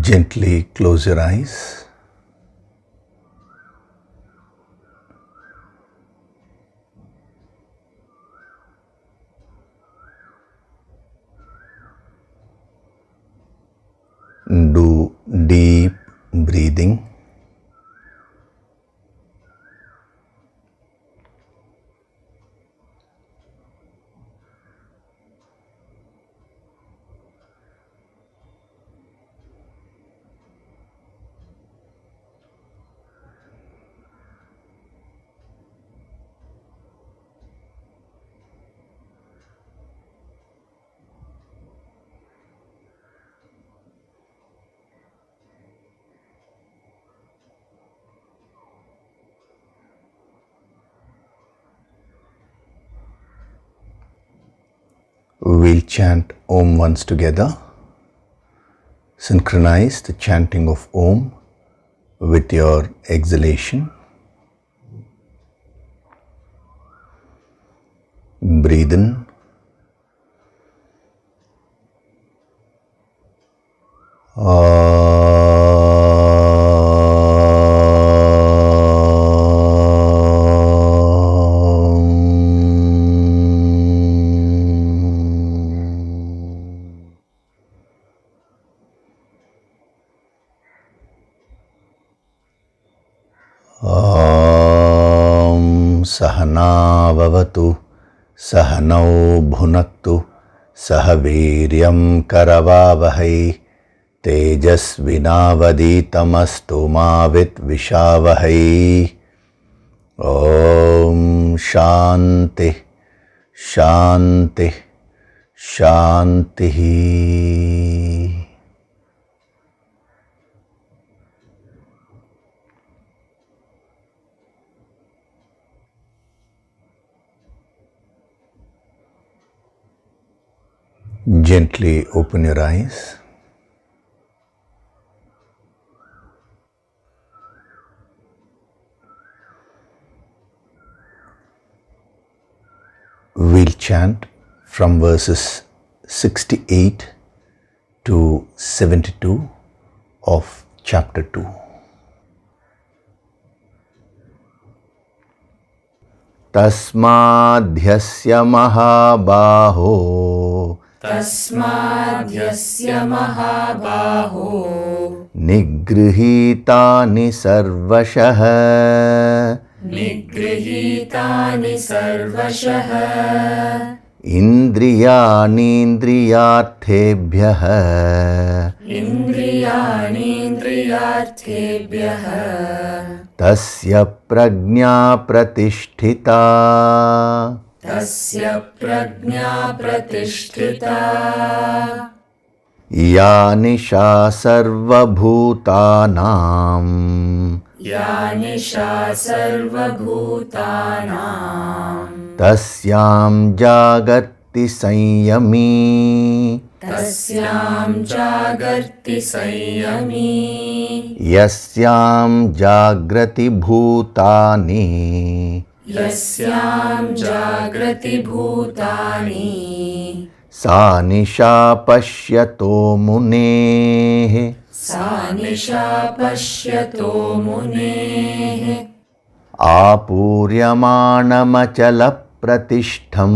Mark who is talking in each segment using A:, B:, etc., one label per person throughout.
A: Gently close your eyes. Do deep breathing. We'll chant Om once together. Synchronize the chanting of Om with your exhalation. Breathe in. Sahana vavatu, sahanau bhunaktu, sahaviryam karavavahai, tejasvinavaditamastu ma vitvishavahay. Om Shanti, Shanti, Shanti. Gently open your eyes. We'll chant from verses 68 to 72 of chapter 2. Tasmadhyasya mahabaho,
B: Tasmadhyasya mahabaho,
A: nigrihitani sarvashah,
B: nigrihitani sarvashah,
A: indriyani-indriyarthebhyah,
B: indriyani-indriyarthebhyah,
A: tasya prajna pratisthita,
B: tasya prajna pratisthita,
A: ya nisha sarvabhutanam,
B: ya nisha sarvabhutanam,
A: tasyam jagarti sanyami,
B: tasyam jagarti sanyami,
A: yasyam jagrati bhutani,
B: yasyam jagrati bhutani,
A: sa nisha pashyato muneः,
B: sa nisha pashyato muneः,
A: आपूर्यमाणमचल pratishtham,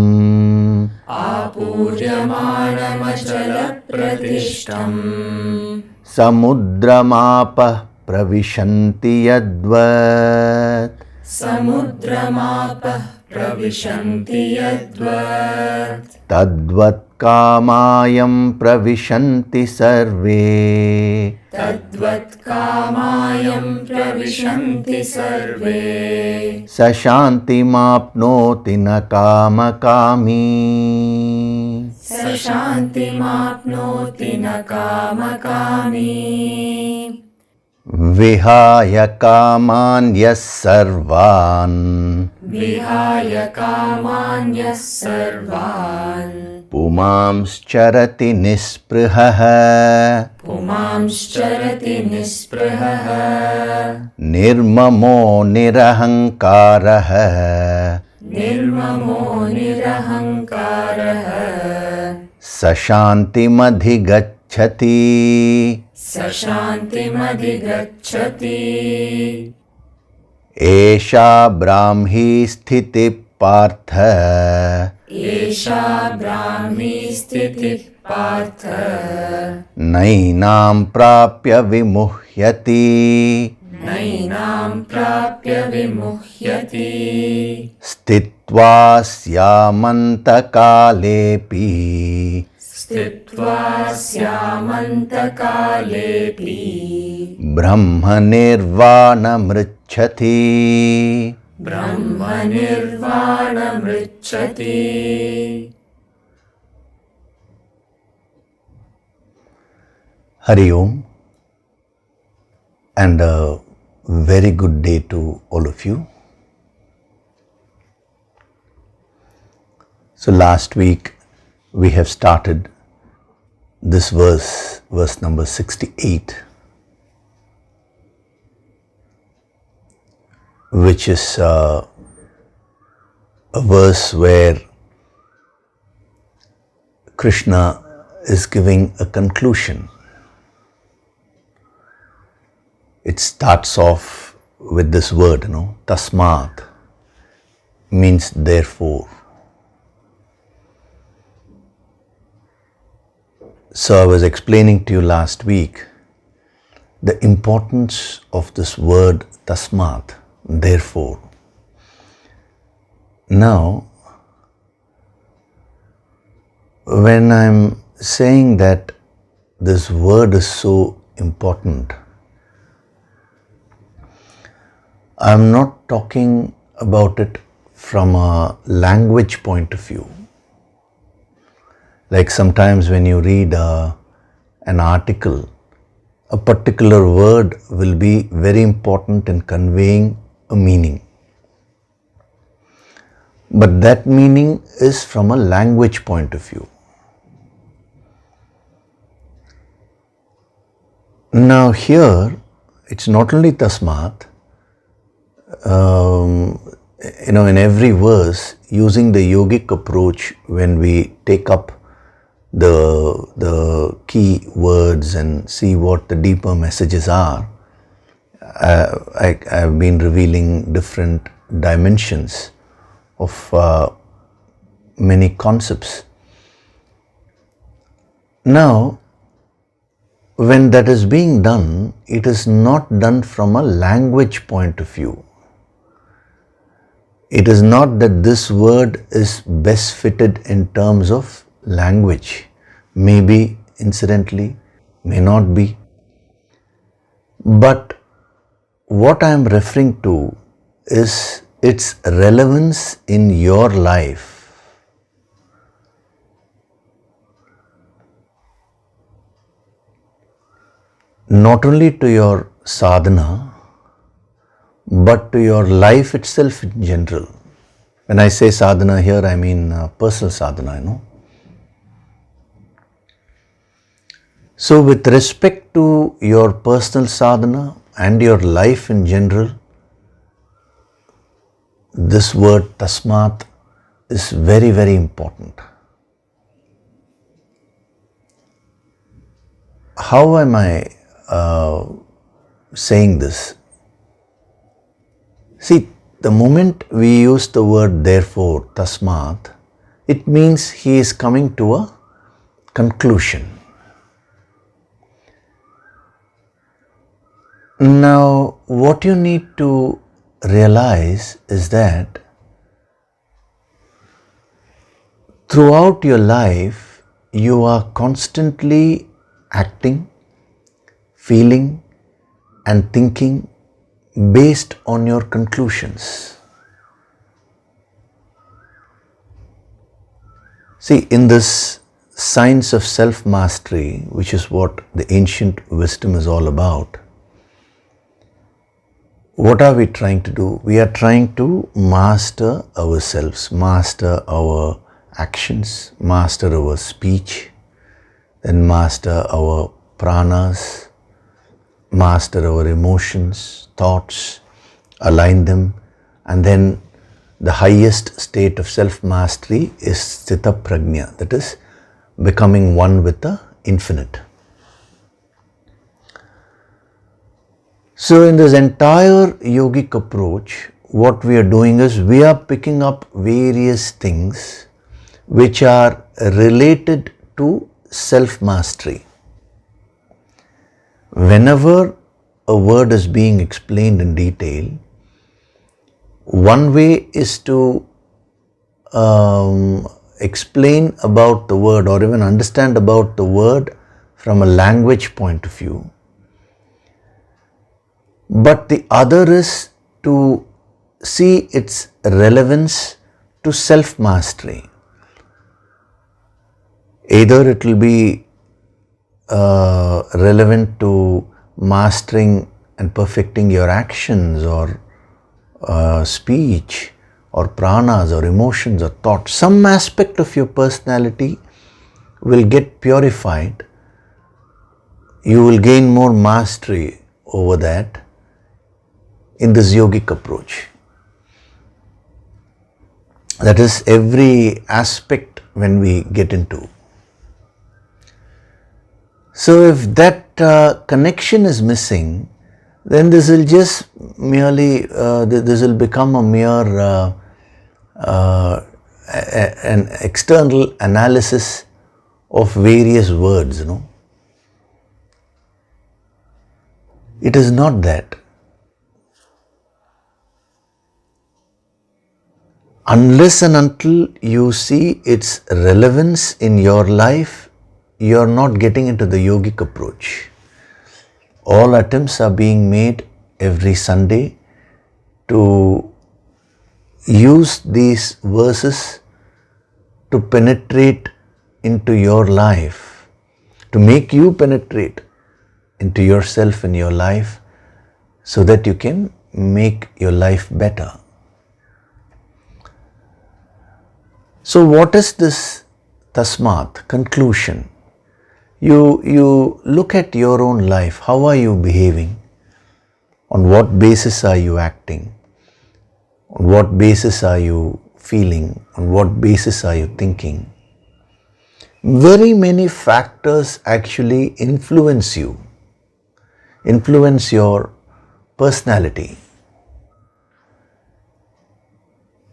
B: आपूर्यमाणमचल प्रतिष्ठम्,
A: samudramapah pravishanti yadvat,
B: समुद्रमापः प्रविशन्ति यद्वत्,
A: tadvat कामायं pravishanti sarve,
B: तद्वत् कामायं प्रविशन्ति सर्वे,
A: sa shantimapnoti na kamakami,
B: स शान्तिमाप्नोति न कामकामी,
A: vihaya kamanyas sarvan,
B: विहाय कामान्यः सर्वान्,
A: पुमांश्चरति निःस्पृहः,
B: पुमांश्चरति निःस्पृहः,
A: निर्ममो निरहङ्कारः,
B: निर्ममो निरहङ्कारः,
A: स शान्तिमधिगच्छति,
B: स स शान्तिमधिगच्छति
A: एषा ब्राह्मी स्थितिः पार्थ
B: एषा ब्राह्मी स्थितिः पार्थ
A: नैनां प्राप्य विमुह्यति
B: नैनां प्राप्य विमुह्यति
A: स्थित्वा स्यामन्तकालेऽपि
B: स्थित्वा स्यामन्तकालेऽपि
A: ब्रह्मनिर्वाणमृच्छति
B: ब्रह्मनिर्वाणमृच्छति
A: Hari Om, and a very good day to all of you. So last week we have started this verse number 68, which is a verse where Krishna is giving a conclusion. It starts off with this word, tasmat, means therefore. So I was explaining to you last week the importance of this word tasmat, therefore. Now, when I'm saying that this word is so important, I'm not talking about it from a language point of view. Like sometimes when you read an article, a particular word will be very important in conveying a meaning. But that meaning is from a language point of view. Now here, it's not only tasmat, in every verse, using the yogic approach, when we take up the key words and see what the deeper messages are, I've been revealing different dimensions of many concepts. Now, when that is being done, it is not done from a language point of view. It is not that this word is best fitted in terms of language. Maybe, incidentally, may not be. But what I am referring to is its relevance in your life. Not only to your sadhana, but to your life itself in general. When I say sadhana here, I mean personal sadhana, So with respect to your personal sadhana and your life in general, this word tasmat is very, very important. How am I saying this? See, the moment we use the word therefore, tasmat, it means he is coming to a conclusion. Now, what you need to realize is that throughout your life, you are constantly acting, feeling, and thinking based on your conclusions. See, in this science of self-mastery, which is what the ancient wisdom is all about, what are we trying to do? We are trying to master ourselves, master our actions, master our speech, then master our pranas, master our emotions, thoughts, align them, and then the highest state of self-mastery is sthita prajna, that is becoming one with the infinite. So in this entire yogic approach, what we are doing is we are picking up various things which are related to self-mastery. Whenever a word is being explained in detail, one way is to explain about the word or even understand about the word from a language point of view. But the other is to see its relevance to self-mastery. Either it will be relevant to mastering and perfecting your actions or speech or pranas or emotions or thoughts. Some aspect of your personality will get purified. You will gain more mastery over that in this yogic approach. That is every aspect when we get into. So if that connection is missing, then this will just merely, this will become a mere an external analysis of various words, It is not that. Unless and until you see its relevance in your life, you are not getting into the yogic approach. All attempts are being made every Sunday to use these verses to penetrate into your life, to make you penetrate into yourself and your life so that you can make your life better. So what is this tasmat, conclusion? You look at your own life. How are you behaving? On what basis are you acting? On what basis are you feeling? On what basis are you thinking? Very many factors actually influence you, influence your personality.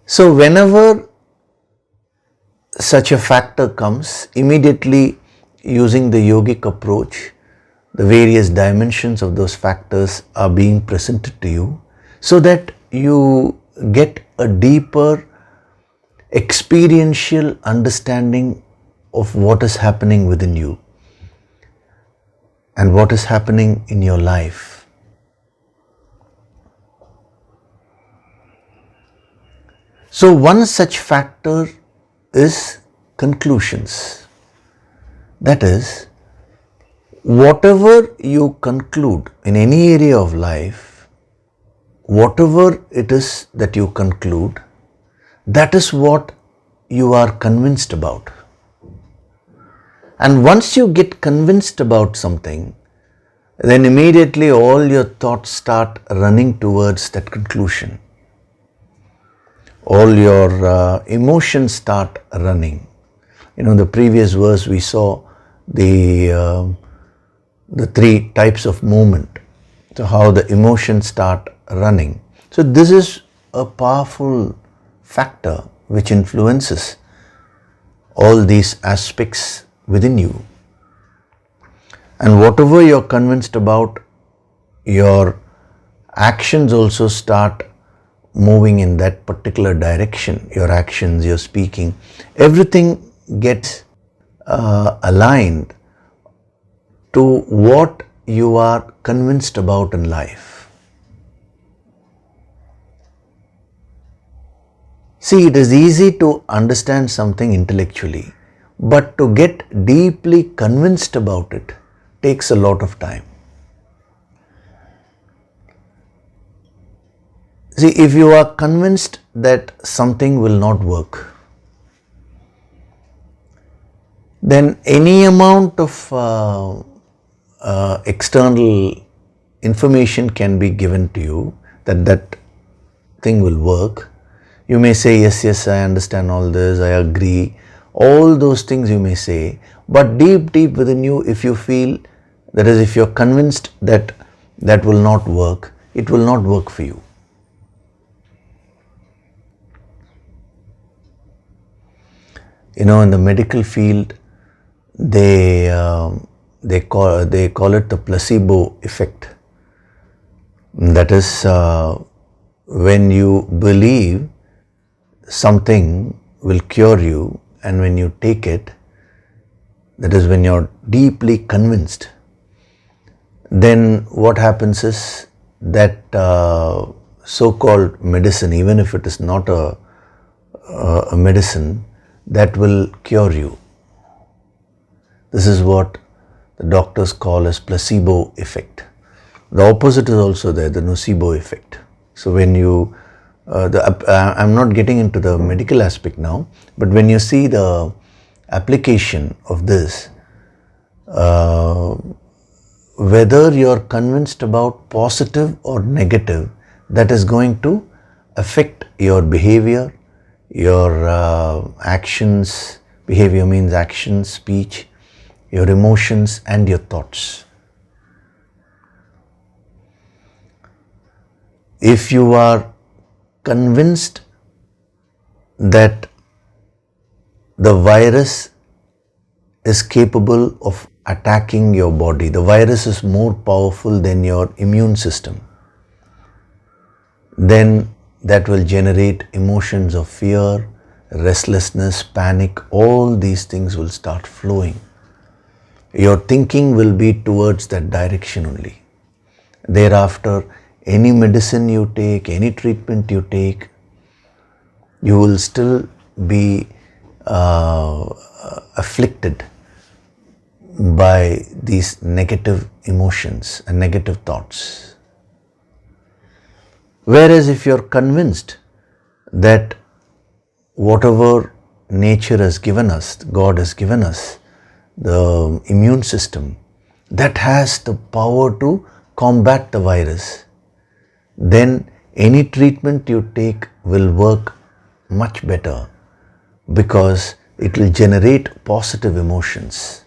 A: So whenever such a factor comes, immediately using the yogic approach, the various dimensions of those factors are being presented to you so that you get a deeper experiential understanding of what is happening within you and what is happening in your life. So one such factor is conclusions. That is, whatever you conclude in any area of life, whatever it is that you conclude, that is what you are convinced about. And once you get convinced about something, then immediately all your thoughts start running towards that conclusion. All your emotions start running. In the previous verse we saw the three types of movement. So how the emotions start running. So this is a powerful factor which influences all these aspects within you. And whatever you're convinced about, your actions also start moving in that particular direction. Your actions, your speaking, everything gets aligned to what you are convinced about in life. See, it is easy to understand something intellectually, but to get deeply convinced about it takes a lot of time. See, if you are convinced that something will not work, then any amount of external information can be given to you that that thing will work. You may say, yes, I understand all this, I agree. All those things you may say, but deep within you, if you feel, that is, if you're convinced that that will not work, it will not work for you. You know, in the medical field, they call it the placebo effect. That is, when you believe something will cure you, and when you take it, that is when you're deeply convinced, then what happens is that so-called medicine, even if it is not a medicine, that will cure you. This is what the doctors call as placebo effect. The opposite is also there, the nocebo effect. So when you, I'm not getting into the medical aspect now, but when you see the application of this, whether you're convinced about positive or negative, that is going to affect your behavior, your actions. Behavior means actions, speech, your emotions and your thoughts. If you are convinced that the virus is capable of attacking your body, the virus is more powerful than your immune system, then that will generate emotions of fear, restlessness, panic. All these things will start flowing. Your thinking will be towards that direction only. Thereafter, any medicine you take, any treatment you take, you will still be afflicted by these negative emotions and negative thoughts. Whereas if you're convinced that whatever nature has given us, God has given us, the immune system, that has the power to combat the virus, then any treatment you take will work much better, because it will generate positive emotions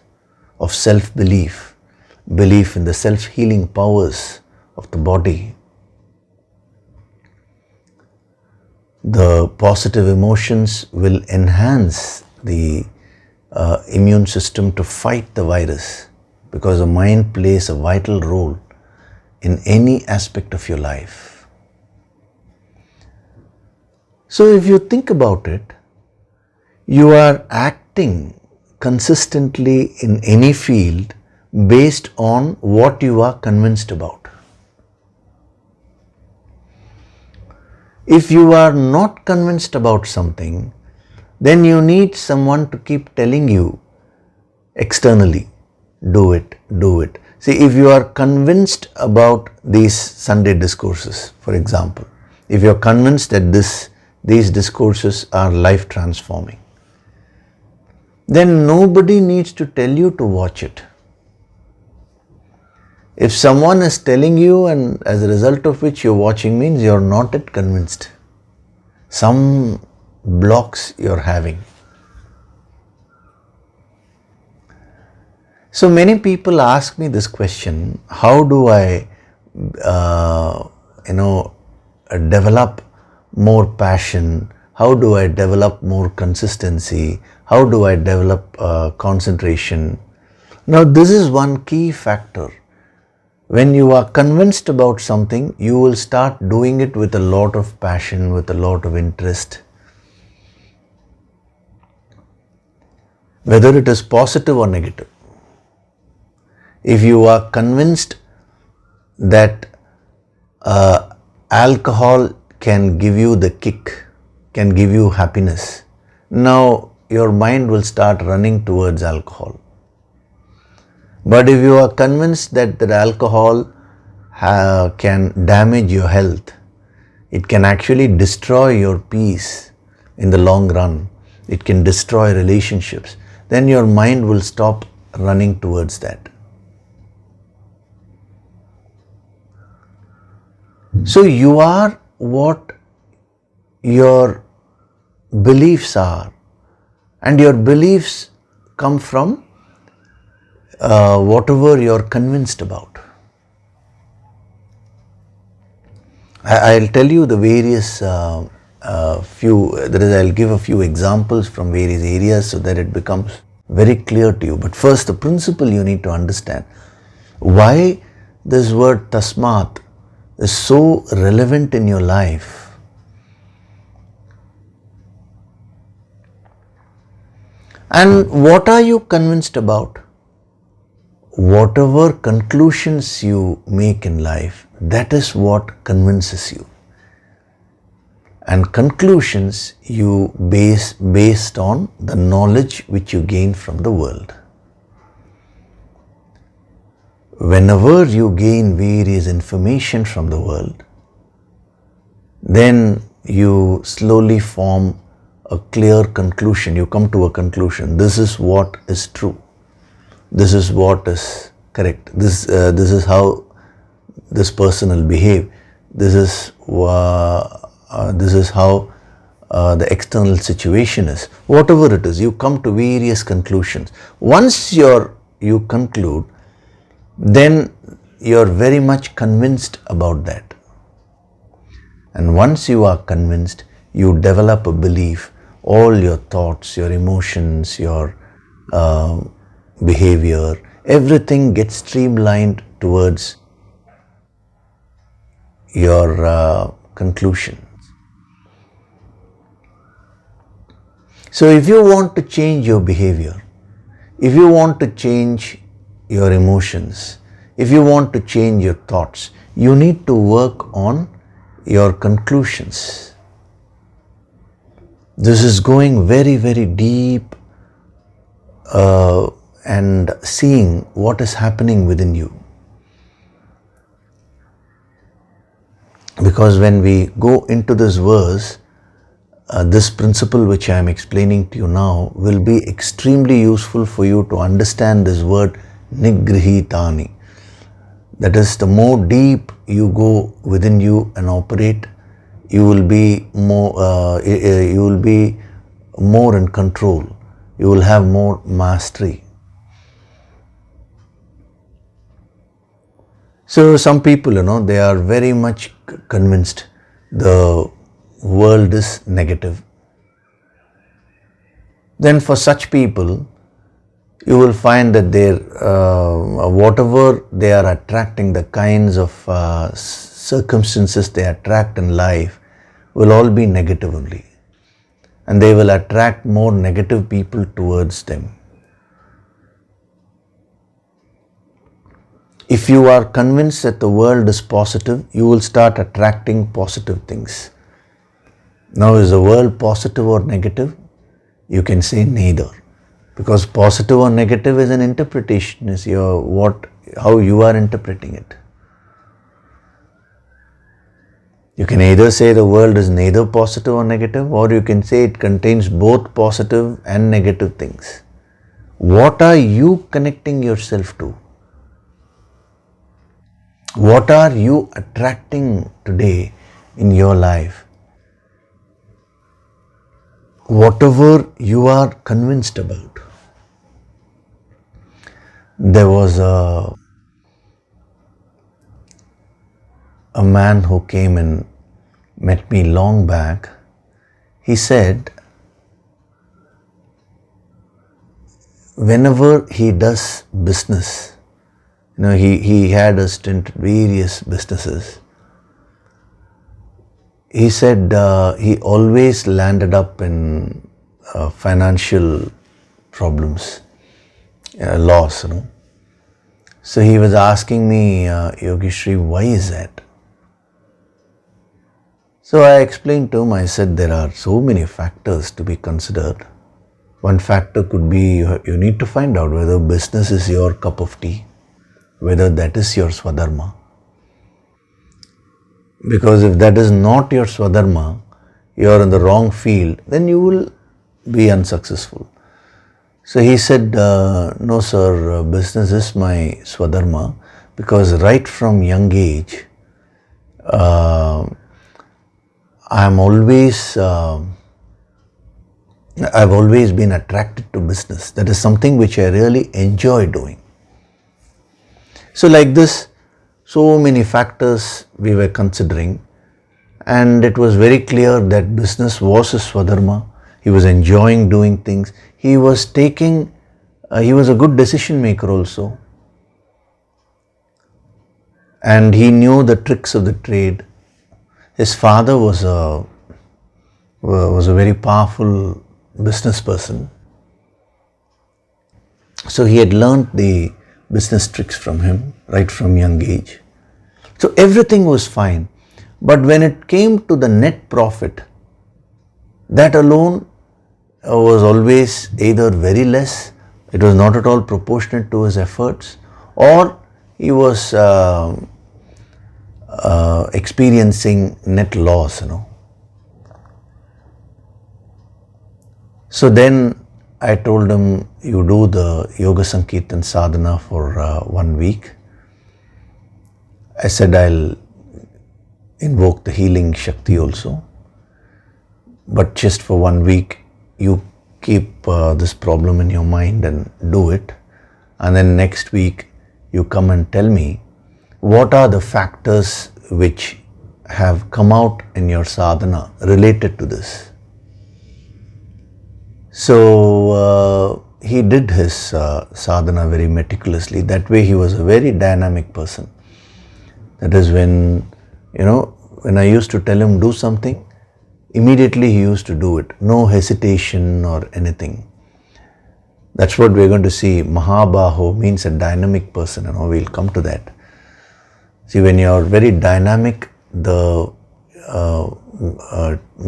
A: of self-belief, belief in the self-healing powers of the body. The positive emotions will enhance the immune system to fight the virus, because the mind plays a vital role in any aspect of your life. So if you think about it, you are acting consistently in any field based on what you are convinced about. If you are not convinced about something, then you need someone to keep telling you externally, do it, do it. See, if you are convinced about these Sunday discourses, for example, if you are convinced that these discourses are life transforming, then nobody needs to tell you to watch it. If someone is telling you, and as a result of which you're watching, means you're not yet convinced. Some blocks you're having. So many people ask me this question: how do I, develop more passion? How do I develop more consistency? How do I develop concentration? Now, this is one key factor. When you are convinced about something, you will start doing it with a lot of passion, with a lot of interest. Whether it is positive or negative. If you are convinced that alcohol can give you the kick, can give you happiness, now your mind will start running towards alcohol. But if you are convinced that alcohol can damage your health, it can actually destroy your peace in the long run, it can destroy relationships, then your mind will stop running towards that. So you are what your beliefs are, and your beliefs come from whatever you're convinced about. I'll tell you the various I'll give a few examples from various areas so that it becomes very clear to you. But first, the principle you need to understand. Why this word tasmat is so relevant in your life. And what are you convinced about? Whatever conclusions you make in life, that is what convinces you. And conclusions you based on the knowledge which you gain from the world. Whenever you gain various information from the world, then you slowly form a clear conclusion. You come to a conclusion. This is what is true. This is what is correct. This is how this person will behave. This is how the external situation is. Whatever it is, you come to various conclusions. Once you conclude, then you're very much convinced about that. And once you are convinced, you develop a belief. All your thoughts, your emotions, your behavior, everything gets streamlined towards your conclusion. So if you want to change your behavior, if you want to change your emotions, if you want to change your thoughts, you need to work on your conclusions. This is going very, very deep and seeing what is happening within you. Because when we go into this verse, this principle which I am explaining to you now will be extremely useful for you to understand this word nigrihitani. That is, the more deep you go within you and operate, you will be more in control. You will have more mastery. So some people, they are very much convinced the world is negative. Then for such people, you will find that whatever they are attracting, the kinds of circumstances they attract in life will all be negative only. And they will attract more negative people towards them. If you are convinced that the world is positive, you will start attracting positive things. Now, is the world positive or negative? You can say neither. Because positive or negative is an interpretation, is how you are interpreting it. You can either say the world is neither positive or negative, or you can say it contains both positive and negative things. What are you connecting yourself to? What are you attracting today in your life? Whatever you are convinced about. There was a man who came and met me long back. He said, whenever he does business, he had a stint at various businesses. He said he always landed up in financial problems, loss, So he was asking me, Yogishri, why is that? So I explained to him, I said there are so many factors to be considered. One factor could be you need to find out whether business is your cup of tea, whether that is your swadharma. Because if that is not your swadharma, you are in the wrong field, then you will be unsuccessful. So he said, no sir, business is my swadharma, because right from young age, I've always been attracted to business. That is something which I really enjoy doing. So like this, so many factors we were considering. and it was very clear that business was his swadharma. He was enjoying doing things. He was he was a good decision maker also. And he knew the tricks of the trade. His father was a very powerful business person. So he had learned the business tricks from him right from young age. So everything was fine. But when it came to the net profit, that alone was always either very less, it was not at all proportionate to his efforts, or he was experiencing net loss, So then I told him, you do the Yoga Sankirtan sadhana for 1 week. I said, I'll invoke the healing Shakti also. But just for 1 week, you keep this problem in your mind and do it. And then next week, you come and tell me what are the factors which have come out in your sadhana related to this. So he did his sadhana very meticulously. That way he was a very dynamic person. That is when I used to tell him do something, immediately he used to do it. No hesitation or anything. That's what we're going to see. Mahabaho means a dynamic person. We'll come to that. See, when you're very dynamic, the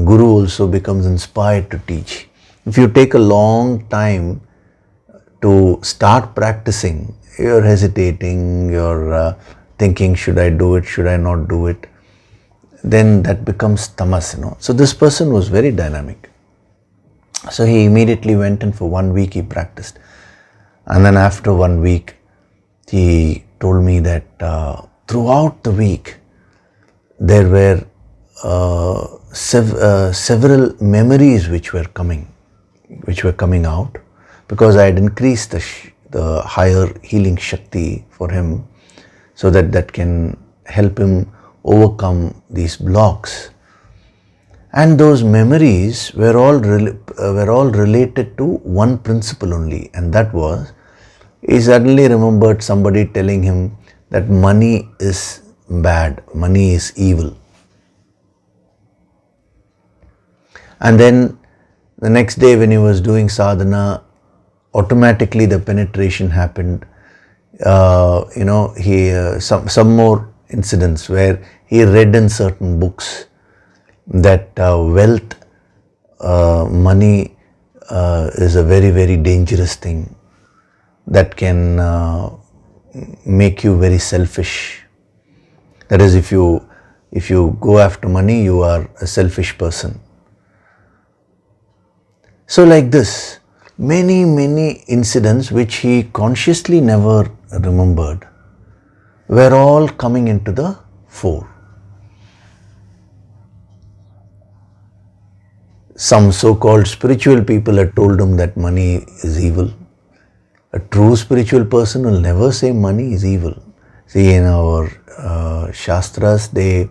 A: guru also becomes inspired to teach. If you take a long time to start practicing, you're hesitating, you're thinking, should I do it, should I not do it? Then that becomes tamas, So this person was very dynamic. So he immediately went and for 1 week he practiced. And then after 1 week, he told me that throughout the week, there were several memories which were coming out, because I had increased the higher healing Shakti for him, so that can help him overcome these blocks. And those memories were all related to one principle only, and that was, he suddenly remembered somebody telling him that money is bad, money is evil. And then the next day when he was doing sadhana, automatically the penetration happened. Some more incidents where he read in certain books that wealth, money is a very, very dangerous thing that can make you very selfish. That is, if you go after money, you are a selfish person. So like this, many incidents which he consciously never remembered were all coming into the fore. Some so-called spiritual people had told him that money is evil. A true spiritual person will never say money is evil. See, in our Shastras, they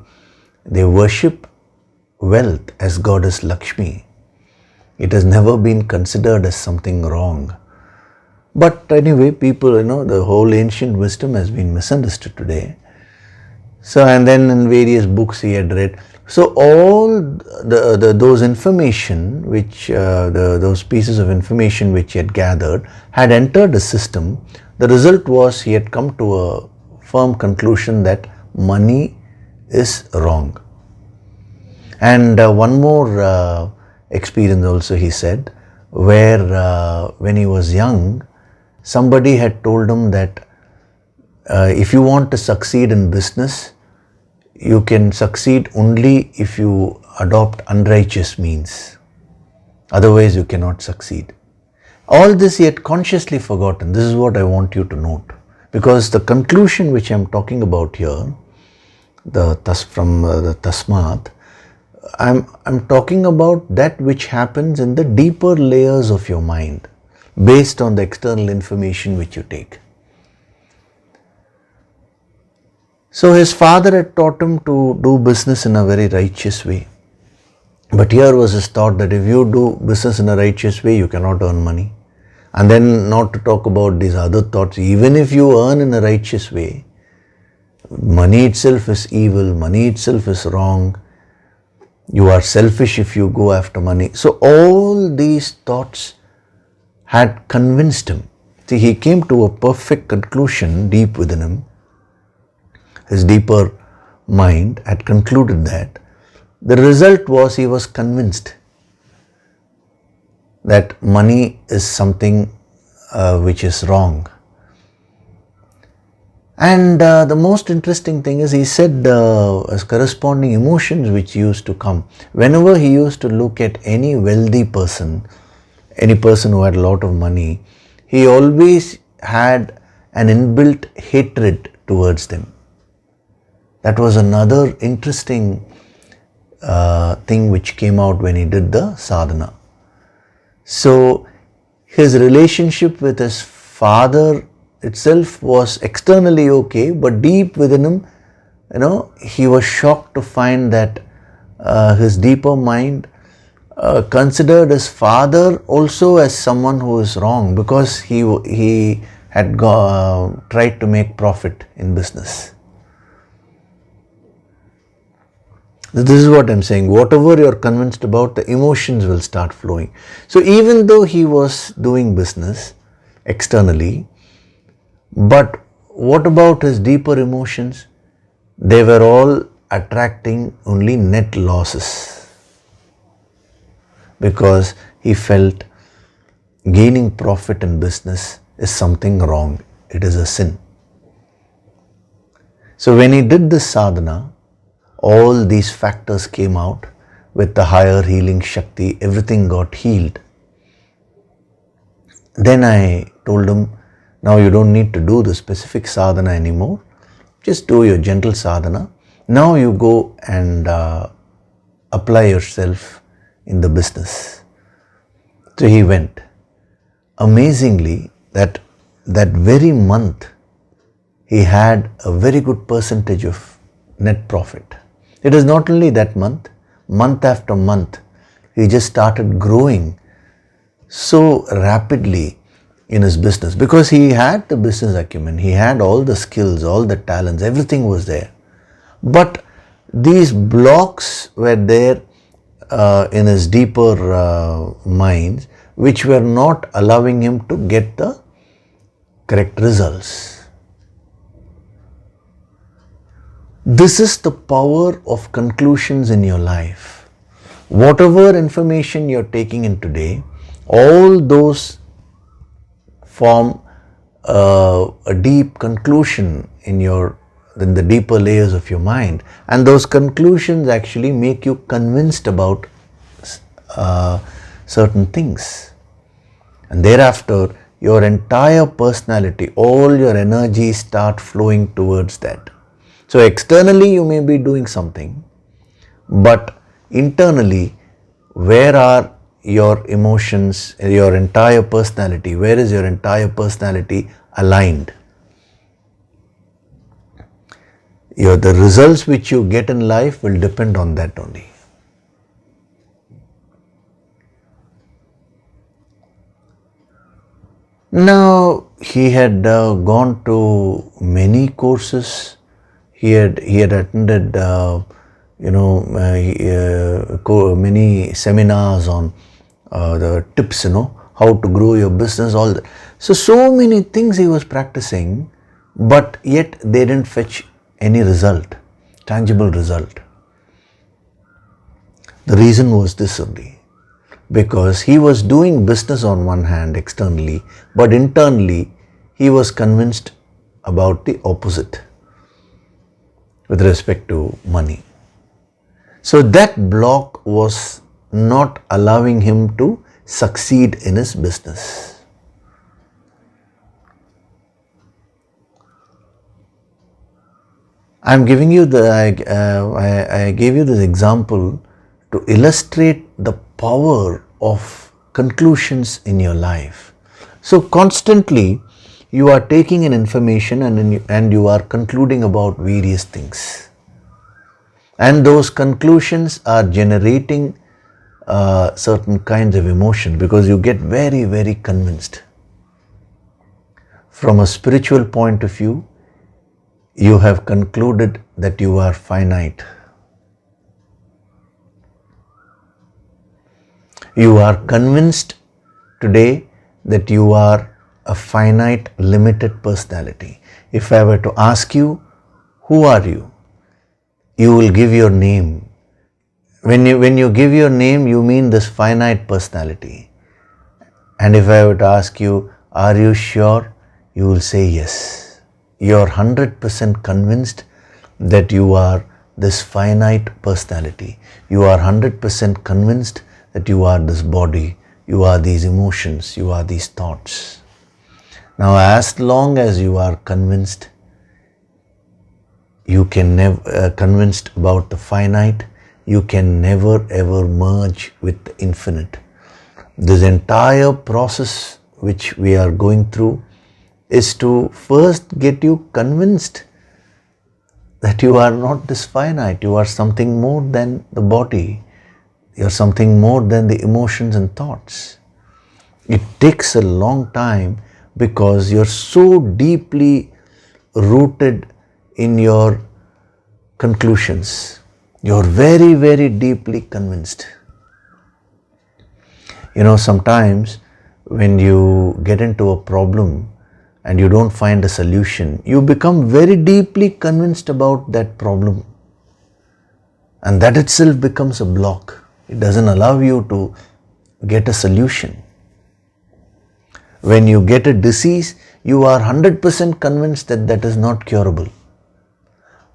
A: worship wealth as goddess Lakshmi. It has never been considered as something wrong. But anyway, people, the whole ancient wisdom has been misunderstood today. So, and then in various books he had read. So all those information which, those pieces of information which he had gathered had entered the system. The result was he had come to a firm conclusion that money is wrong. And one more experience also he said, where when he was young, somebody had told him that if you want to succeed in business, you can succeed only if you adopt unrighteous means. Otherwise you cannot succeed. All this he had consciously forgotten. This is what I want you to note. Because the conclusion which I am talking about here, from the Tasmat, I'm talking about that which happens in the deeper layers of your mind based on the external information which you take. So his father had taught him to do business in a very righteous way. But here was his thought that if you do business in a righteous way, you cannot earn money. And then not to talk about these other thoughts, even if you earn in a righteous way, money itself is evil, money itself is wrong, you are selfish if you go after money. So all these thoughts had convinced him. See, he came to a perfect conclusion deep within him. His deeper mind had concluded that. The result was he was convinced that money is something which is wrong. And the most interesting thing is he said as corresponding emotions which used to come. Whenever he used to look at any wealthy person, any person who had a lot of money, he always had an inbuilt hatred towards them. That was another interesting thing which came out when he did the sadhana. So his relationship with his father itself was externally okay, but deep within him, he was shocked to find that his deeper mind considered his father also as someone who is wrong, because he had tried to make profit in business. This is what I'm saying. Whatever you're convinced about, the emotions will start flowing. So even though he was doing business externally, but what about his deeper emotions? They were all attracting only net losses, because he felt gaining profit in business is something wrong. It is a sin. So when he did this sadhana, all these factors came out with the higher healing Shakti. Everything got healed. Then I told him, now you don't need to do the specific sadhana anymore. Just do your gentle sadhana. Now you go and apply yourself in the business. So he went. Amazingly, that very month, he had a very good percentage of net profit. It is not only that month after month, he just started growing so rapidly in his business, because he had the business acumen, he had all the skills, all the talents, everything was there. But these blocks were there in his deeper minds, which were not allowing him to get the correct results. This is the power of conclusions in your life. Whatever information you're taking in today, all those form a deep conclusion in the deeper layers of your mind, and those conclusions actually make you convinced about certain things, and thereafter your entire personality, all your energies start flowing towards that. So externally you may be doing something, but internally, where are your emotions, your entire personality, where is your entire personality aligned? The results which you get in life will depend on that only. Now he had gone to many courses. He had attended many seminars on the tips, how to grow your business, all that. So many things he was practicing, but yet they didn't fetch any result, tangible result. The reason was this only, because he was doing business on one hand externally, but internally he was convinced about the opposite with respect to money. So that block was not allowing him to succeed in his business. I'm giving you I gave you this example to illustrate the power of conclusions in your life. So constantly you are taking an information and you are concluding about various things. And those conclusions are generating certain kinds of emotion because you get very, very convinced. From a spiritual point of view, you have concluded that you are finite. You are convinced today that you are a finite, limited personality. If I were to ask you, who are you? You will give your name. When you give your name, you mean this finite personality. And if I were to ask you, are you sure? You will say yes. You are 100% convinced that you are this finite personality. You are 100% convinced that you are this body, you are these emotions, you are these thoughts. Now, as long as you are convinced, you can never convinced about the finite, you can never ever merge with the infinite. This entire process which we are going through is to first get you convinced that you are not this finite, you are something more than the body, you are something more than the emotions and thoughts. It takes a long time because you are so deeply rooted in your conclusions. You are very, very deeply convinced. Sometimes when you get into a problem and you don't find a solution, you become very deeply convinced about that problem. And that itself becomes a block. It doesn't allow you to get a solution. When you get a disease, you are 100% convinced that that is not curable.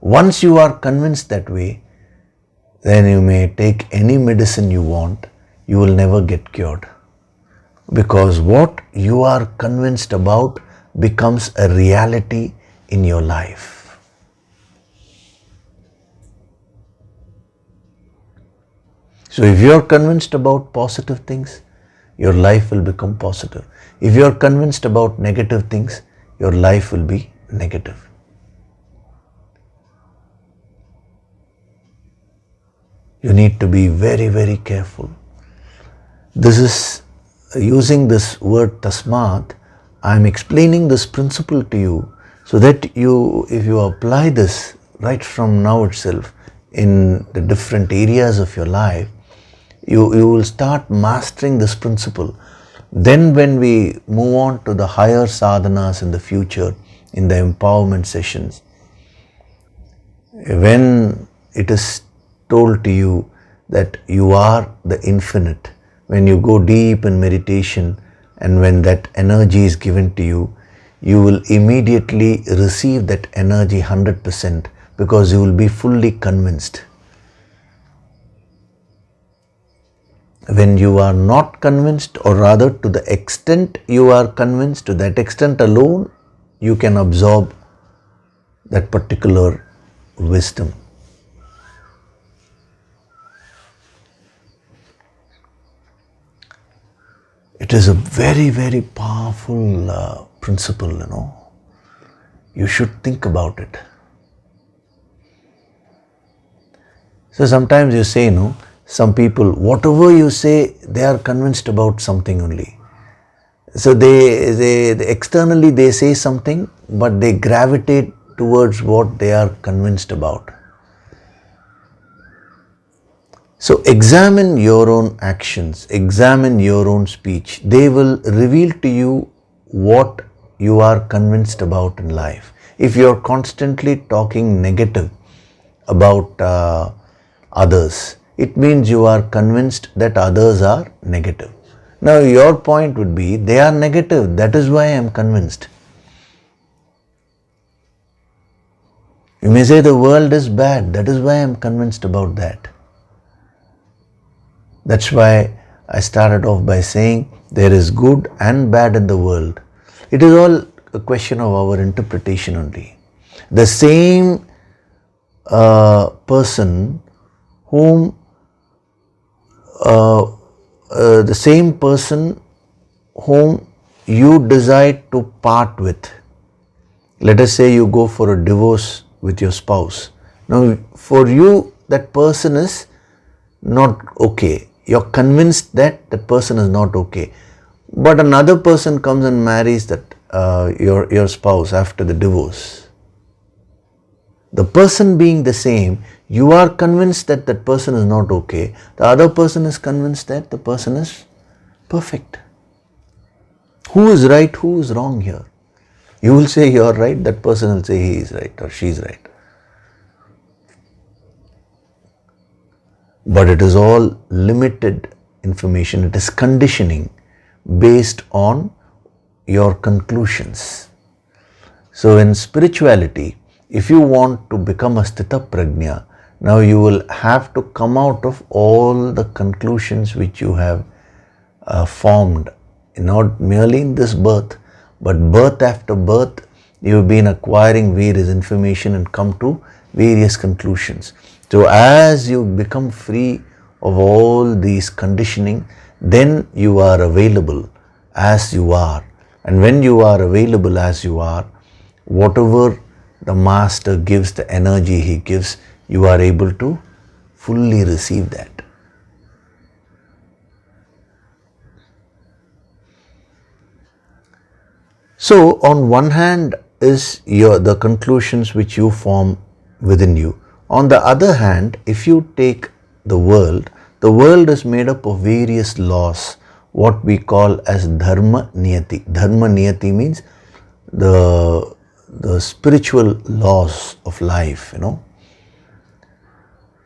A: Once you are convinced that way, then you may take any medicine you want, you will never get cured. Because what you are convinced about becomes a reality in your life. So if you are convinced about positive things, your life will become positive. If you are convinced about negative things, your life will be negative. You need to be very, very careful. This is using this word tasmat, I am explaining this principle to you so that if you apply this right from now itself in the different areas of your life, you will start mastering this principle. Then when we move on to the higher sadhanas in the future, in the empowerment sessions, when it is told to you that you are the infinite, when you go deep in meditation and when that energy is given to you, you will immediately receive that energy 100% because you will be fully convinced. When you are not convinced, or rather to the extent you are convinced, to that extent alone, you can absorb that particular wisdom. It is a very, very powerful principle, You should think about it. So sometimes you say, some people, whatever you say, they are convinced about something only. So they externally they say something, but they gravitate towards what they are convinced about. So examine your own actions, examine your own speech. They will reveal to you what you are convinced about in life. If you are constantly talking negative about others, it means you are convinced that others are negative. Now your point would be, they are negative, that is why I am convinced. You may say the world is bad, that is why I am convinced about that. That's why I started off by saying there is good and bad in the world. It is all a question of our interpretation only. The same person whom you decide to part with, let us say you go for a divorce with your spouse. Now, for you, that person is not okay. You're convinced that that person is not okay. But another person comes and marries that your spouse after the divorce. The person being the same, you are convinced that that person is not okay. The other person is convinced that the person is perfect. Who is right, who is wrong here? You will say you are right, that person will say he is right or she is right. But it is all limited information, it is conditioning based on your conclusions. So in spirituality, if you want to become a Sthita Prajna, now you will have to come out of all the conclusions which you have formed, not merely in this birth, but birth after birth, you have been acquiring various information and come to various conclusions. So as you become free of all these conditioning, then you are available as you are. And when you are available as you are, whatever the Master gives, the energy he gives, you are able to fully receive that. So on one hand is the conclusions which you form within you. On the other hand, if you take the world is made up of various laws, what we call as Dharma Niyati. Dharma Niyati means the spiritual laws of life,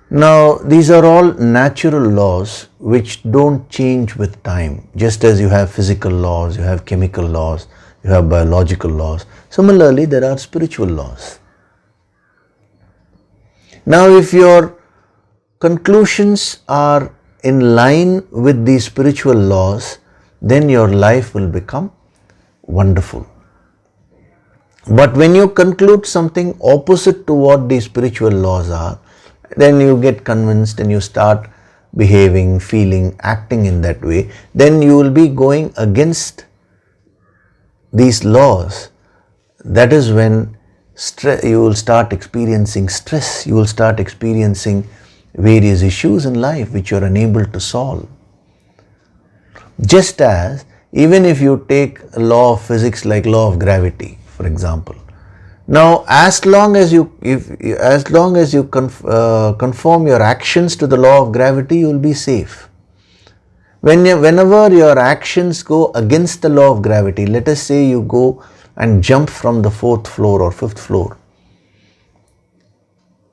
A: Now, these are all natural laws which don't change with time. Just as you have physical laws, you have chemical laws, you have biological laws. Similarly, there are spiritual laws. Now, if your conclusions are in line with these spiritual laws, then your life will become wonderful. But when you conclude something opposite to what these spiritual laws are, then you get convinced and you start behaving, feeling, acting in that way, then you will be going against these laws. That is when you will start experiencing stress, you will start experiencing various issues in life which you are unable to solve. Just as even if you take a law of physics like law of gravity, for example. Now, as long as you conform your actions to the law of gravity, you will be safe. Whenever your actions go against the law of gravity, let us say you go and jump from the 4th floor or 5th floor,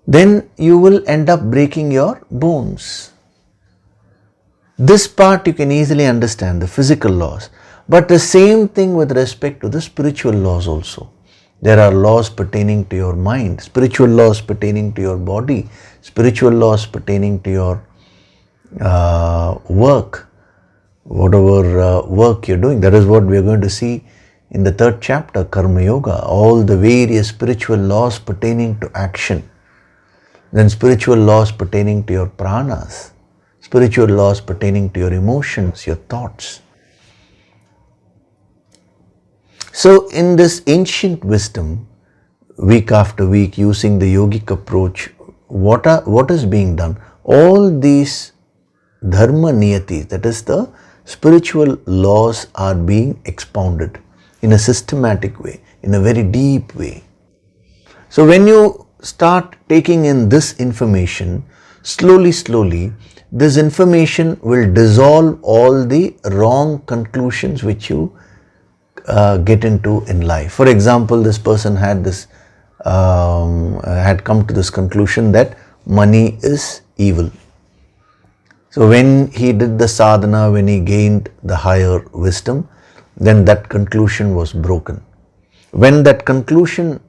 A: then you will end up breaking your bones. This part you can easily understand, the physical laws. But the same thing with respect to the spiritual laws also. There are laws pertaining to your mind, spiritual laws pertaining to your body, spiritual laws pertaining to your work, whatever work you're doing. That is what we are going to see in the 3rd chapter, Karma Yoga, all the various spiritual laws pertaining to action. Then spiritual laws pertaining to your pranas, spiritual laws pertaining to your emotions, your thoughts. So in this ancient wisdom, week after week, using the yogic approach, what is being done? All these dharma niyatis, that is the spiritual laws, are being expounded in a systematic way, in a very deep way. So when you start taking in this information, slowly, this information will dissolve all the wrong conclusions which you get into in life. For example, this person had come to this conclusion that money is evil. So when he did the sadhana, when he gained the higher wisdom, then that conclusion was broken. When that conclusion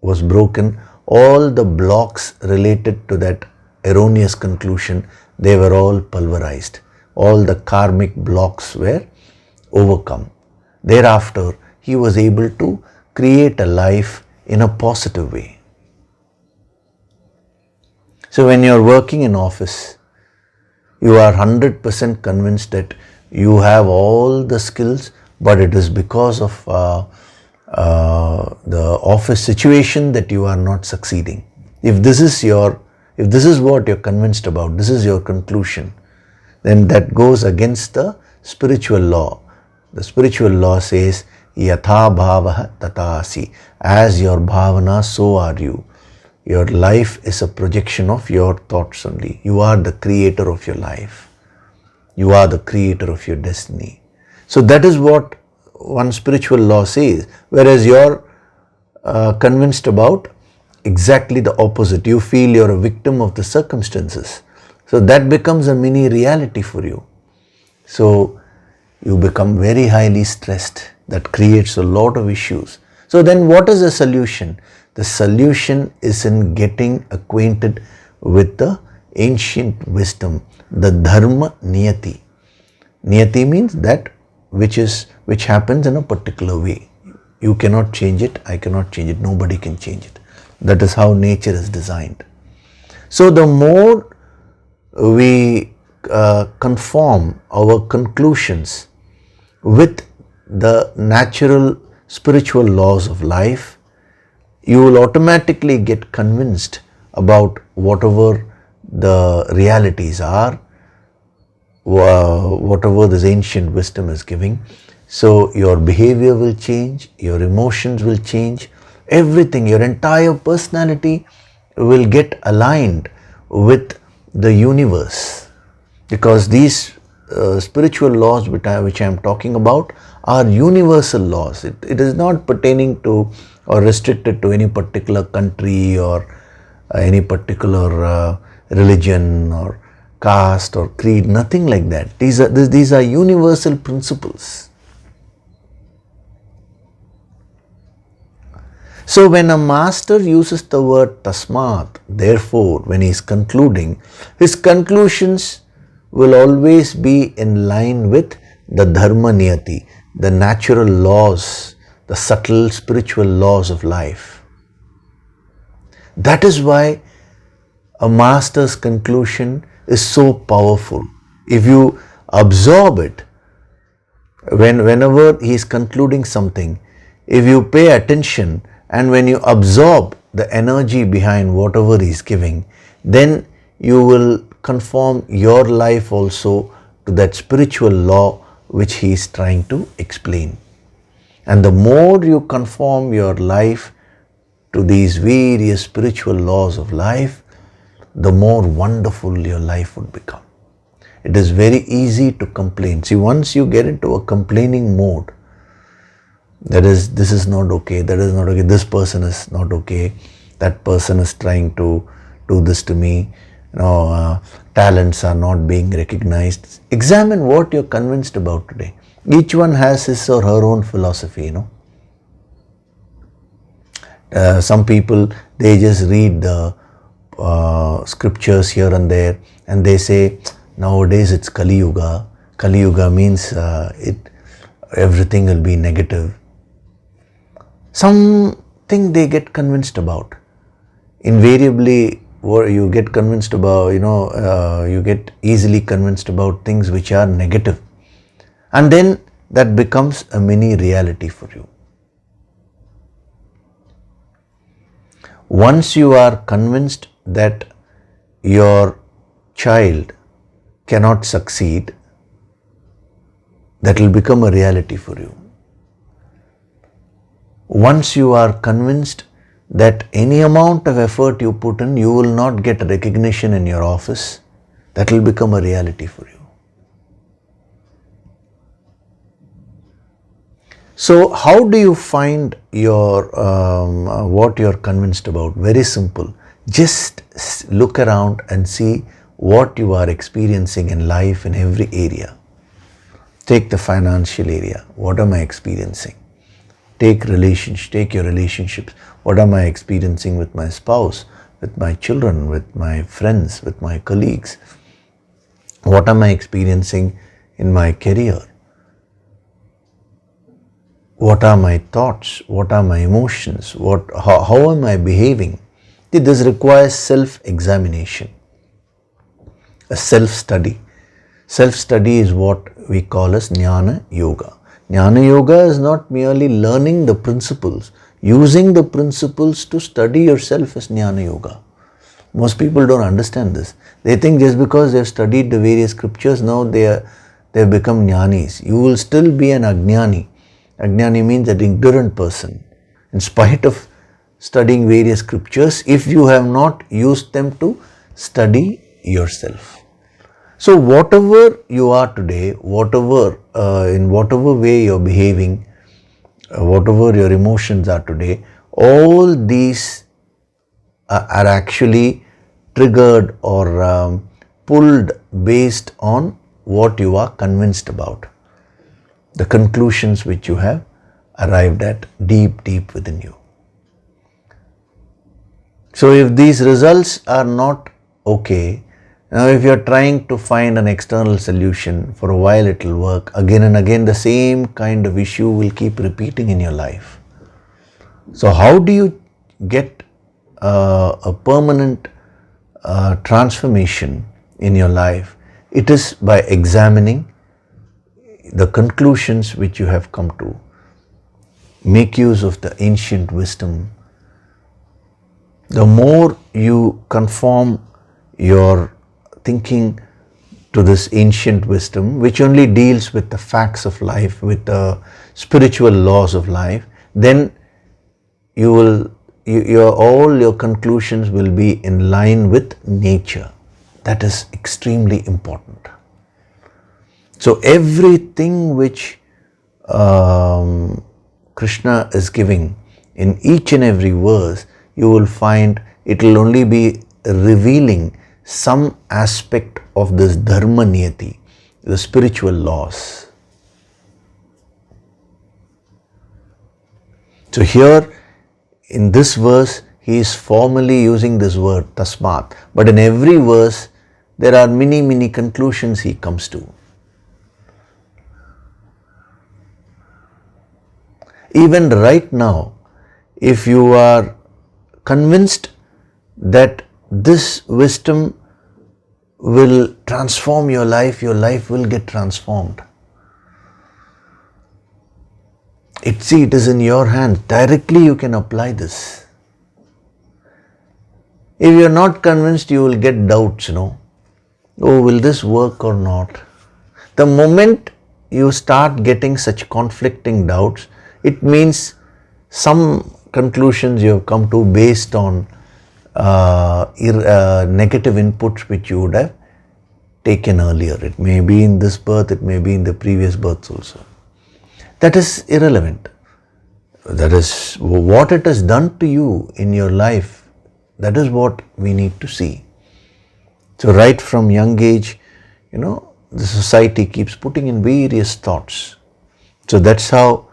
A: was broken, all the blocks related to that erroneous conclusion, they were all pulverized. All the karmic blocks were overcome. Thereafter, he was able to create a life in a positive way. So when you are working in office, you are 100% convinced that you have all the skills but it is because of the office situation that you are not succeeding. If this is what you're convinced about, this is your conclusion, then that goes against the spiritual law. The spiritual law says, Yatha bhavaha tata asi. As your bhavana, so are you. Your life is a projection of your thoughts only. You are the creator of your life. You are the creator of your destiny. So that is what one spiritual law says. Whereas you're convinced about exactly the opposite. You feel you're a victim of the circumstances. So that becomes a mini reality for you. So you become very highly stressed. That creates a lot of issues. So then what is the solution? The solution is in getting acquainted with the ancient wisdom, the dharma niyati. Niyati means that which happens in a particular way. You cannot change it, I cannot change it, nobody can change it. That is how nature is designed. So the more we conform our conclusions with the natural spiritual laws of life, you will automatically get convinced about whatever the realities are, whatever this ancient wisdom is giving. So your behavior will change, your emotions will change, everything, your entire personality will get aligned with the universe, because these spiritual laws which I am talking about are universal laws. It is not pertaining to or restricted to any particular country or any particular religion or caste or creed, nothing like that. These are universal principles. So when a master uses the word tasmat, therefore, when he is concluding, his conclusions will always be in line with the dharma niyati, the natural laws, the subtle spiritual laws of life. That is why a master's conclusion is so powerful. If you absorb it, whenever he is concluding something, if you pay attention and when you absorb the energy behind whatever he is giving, then you will conform your life also to that spiritual law which he is trying to explain. And the more you conform your life to these various spiritual laws of life, the more wonderful your life would become. It is very easy to complain. See, once you get into a complaining mode, that is, this is not okay, that is not okay, this person is not okay, that person is trying to do this to me, talents are not being recognized. Examine what you're convinced about today. Each one has his or her own philosophy, some people, they just read the scriptures here and there and they say, nowadays it's Kali Yuga. Kali Yuga means everything will be negative. Something they get convinced about. Invariably, you get convinced about, you get easily convinced about things which are negative. And then that becomes a mini reality for you. Once you are convinced that your child cannot succeed, that will become a reality for you. Once you are convinced that any amount of effort you put in, you will not get recognition in your office, that will become a reality for you. So how do you find your what you are convinced about? Very simple. Just look around and see what you are experiencing in life in every area. Take the financial area. What am I experiencing? Take your relationships. What am I experiencing with my spouse, with my children, with my friends, with my colleagues? What am I experiencing in my career? What are my thoughts? What are my emotions? How am I behaving? This requires self-examination, a self-study. Self-study is what we call as Jnana Yoga. Jnana Yoga is not merely learning the principles. Using the principles to study yourself is Jnana Yoga. Most people don't understand this. They think just because they've studied the various scriptures, now they've become jnanis. You will still be an ajnani. Ajnani means an ignorant person. In spite of studying various scriptures, if you have not used them to study yourself. So whatever you are today, in whatever way you're behaving, whatever your emotions are today, all these are actually triggered or pulled based on what you are convinced about, the conclusions which you have arrived at deep within you. So if these results are not okay, now if you are trying to find an external solution, for a while it will work. Again and again the same kind of issue will keep repeating in your life. So how do you get a permanent transformation in your life? It is by examining the conclusions which you have come to. Make use of the ancient wisdom. The more you conform your thinking to this ancient wisdom, which only deals with the facts of life, with the spiritual laws of life, then all your conclusions will be in line with nature. That is extremely important. So everything which Krishna is giving in each and every verse, you will find it will only be revealing some aspect of this dharma niyati, the spiritual laws. So here in this verse, he is formally using this word tasmat, but in every verse there are many conclusions he comes to. Even right now, if you are convinced that this wisdom will transform your life will get transformed. It is in your hands. Directly you can apply this. If you are not convinced, you will get doubts, Oh, will this work or not? The moment you start getting such conflicting doubts, it means some conclusions you have come to based on negative inputs which you would have taken earlier. It may be in this birth, it may be in the previous births also. That is irrelevant. That is what it has done to you in your life. That is what we need to see. So right from young age, the society keeps putting in various thoughts. So that's how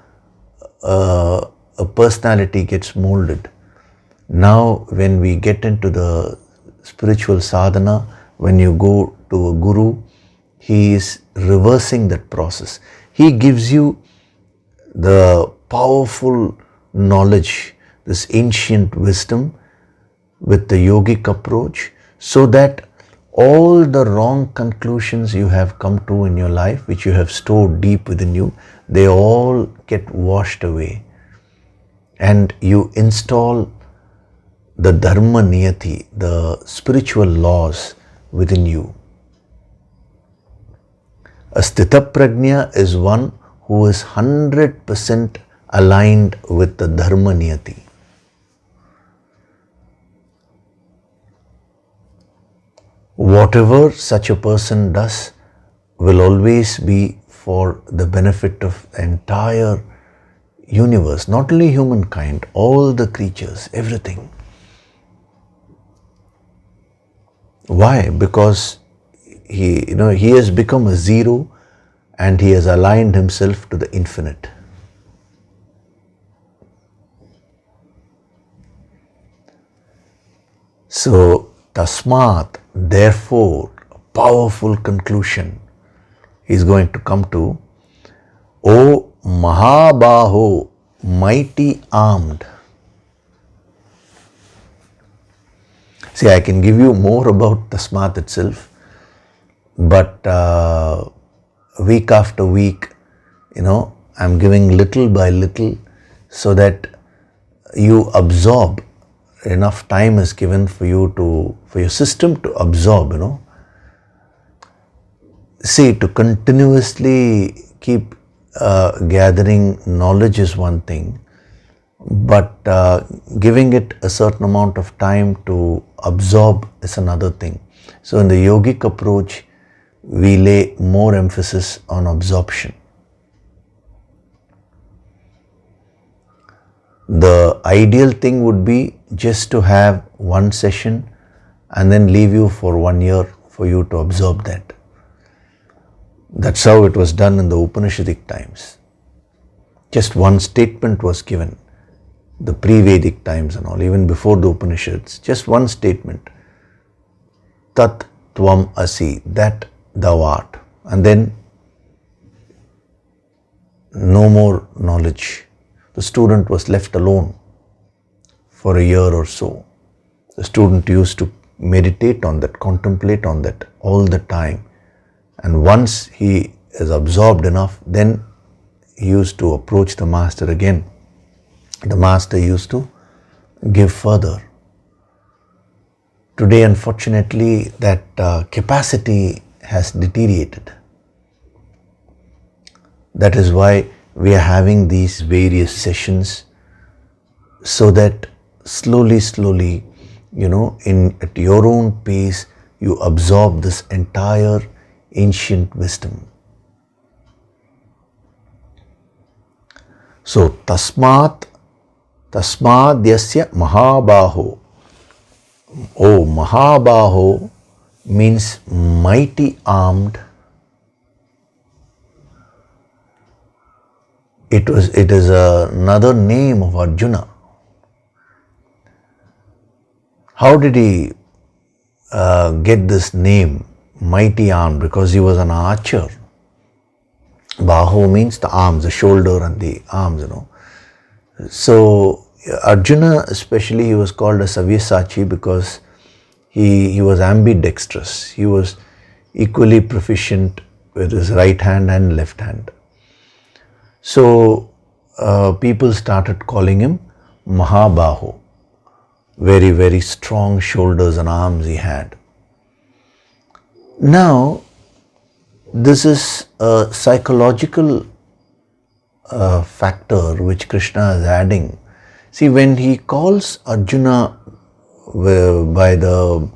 A: a personality gets molded. Now when we get into the spiritual sadhana, when you go to a guru, he is reversing that process. He gives you the powerful knowledge, this ancient wisdom with the yogic approach, so that all the wrong conclusions you have come to in your life, which you have stored deep within you, they all get washed away. And you install the dharma niyati, the spiritual laws within you. A sthita prajna is one who is 100% aligned with the dharma niyati. Whatever such a person does will always be for the benefit of the entire universe, not only humankind, all the creatures, everything. Why? Because he has become a zero and he has aligned himself to the infinite. So, tasmat, therefore, a powerful conclusion is going to come to, O Mahabaho, mighty armed. See, I can give you more about tasmat itself, but week after week, I'm giving little by little so that you absorb. Enough time is given for your system to absorb, See, to continuously keep gathering knowledge is one thing, but giving it a certain amount of time to absorb is another thing. So in the yogic approach, we lay more emphasis on absorption. The ideal thing would be just to have one session and then leave you for 1 year for you to absorb that. That's how it was done in the Upanishadic times. Just one statement was given, the pre-Vedic times and all, even before the Upanishads, just one statement. Tat Tvam Asi, that thou art. And then no more knowledge. The student was left alone for a year or so. The student used to meditate on that, contemplate on that all the time. And once he is absorbed enough, then he used to approach the master again. The master used to give further. Today, unfortunately, that capacity has deteriorated. That is why we are having these various sessions, so that slowly, at your own pace, you absorb this entire ancient wisdom. So, tasmat yasya mahabaho. Oh, mahabaho means mighty armed. It is another name of Arjuna. How did he get this name, mighty armed? Because he was an archer. Baho means the arms, the shoulder and the arms, So Arjuna especially, he was called a Savyasachi because he was ambidextrous. He was equally proficient with his right hand and left hand. So people started calling him Mahabaho. Very, very strong shoulders and arms he had. Now, this is a psychological factor which Krishna is adding. See, when he calls Arjuna by the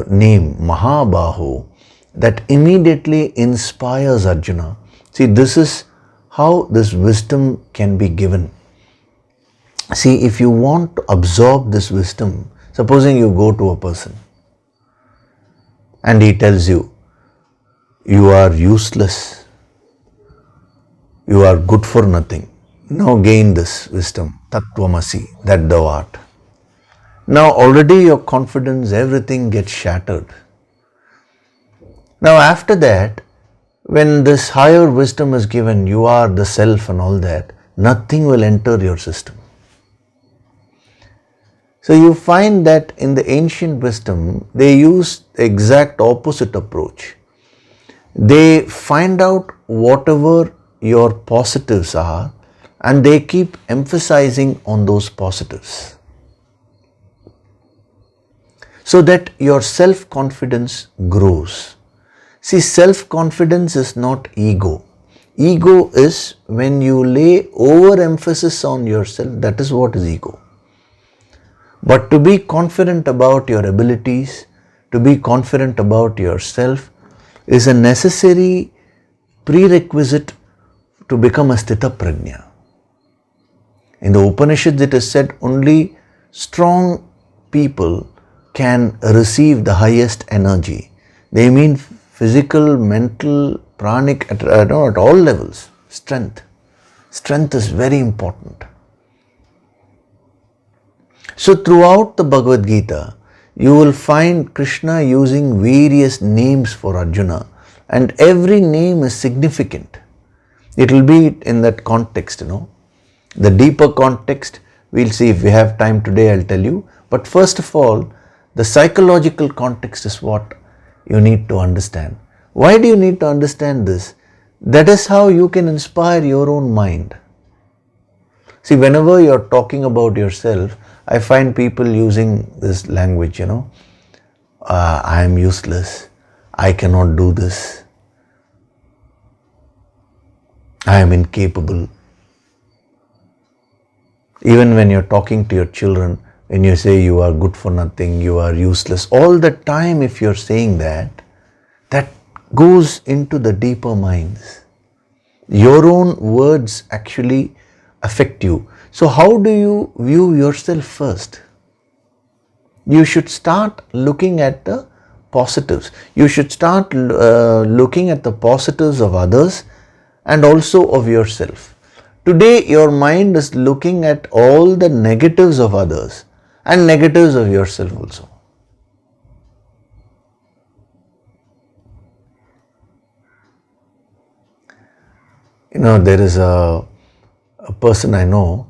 A: name Mahabaho, that immediately inspires Arjuna. See, this is how this wisdom can be given. See, if you want to absorb this wisdom, supposing you go to a person and he tells you, you are useless, you are good for nothing. Now gain this wisdom, Tattvamasi, that thou art. Now already your confidence, everything gets shattered. Now after that, when this higher wisdom is given, you are the self and all that, nothing will enter your system. So you find that in the ancient wisdom, they use the exact opposite approach. They find out whatever your positives are and they keep emphasizing on those positives, so that your self-confidence grows. See, self-confidence is not ego. Ego is when you lay overemphasis on yourself, that is what is ego. But to be confident about your abilities, to be confident about yourself is a necessary prerequisite to become a Sthita Prajna. In the Upanishads it is said only strong people can receive the highest energy. They mean physical, mental, pranic, at all levels. Strength. Strength is very important. So throughout the Bhagavad Gita, you will find Krishna using various names for Arjuna, and every name is significant. It will be in that context, The deeper context, we'll see if we have time today, I'll tell you. But first of all, the psychological context is what you need to understand. Why do you need to understand this? That is how you can inspire your own mind. See, whenever you're talking about yourself, I find people using this language, I am useless, I cannot do this, I am incapable. Even when you're talking to your children, when you say you are good for nothing, you are useless, all the time if you're saying that goes into the deeper minds. Your own words actually affect you. So how do you view yourself first? You should start looking at the positives. You should start looking at the positives of others and also of yourself. Today your mind is looking at all the negatives of others and negatives of yourself also. There is a person I know,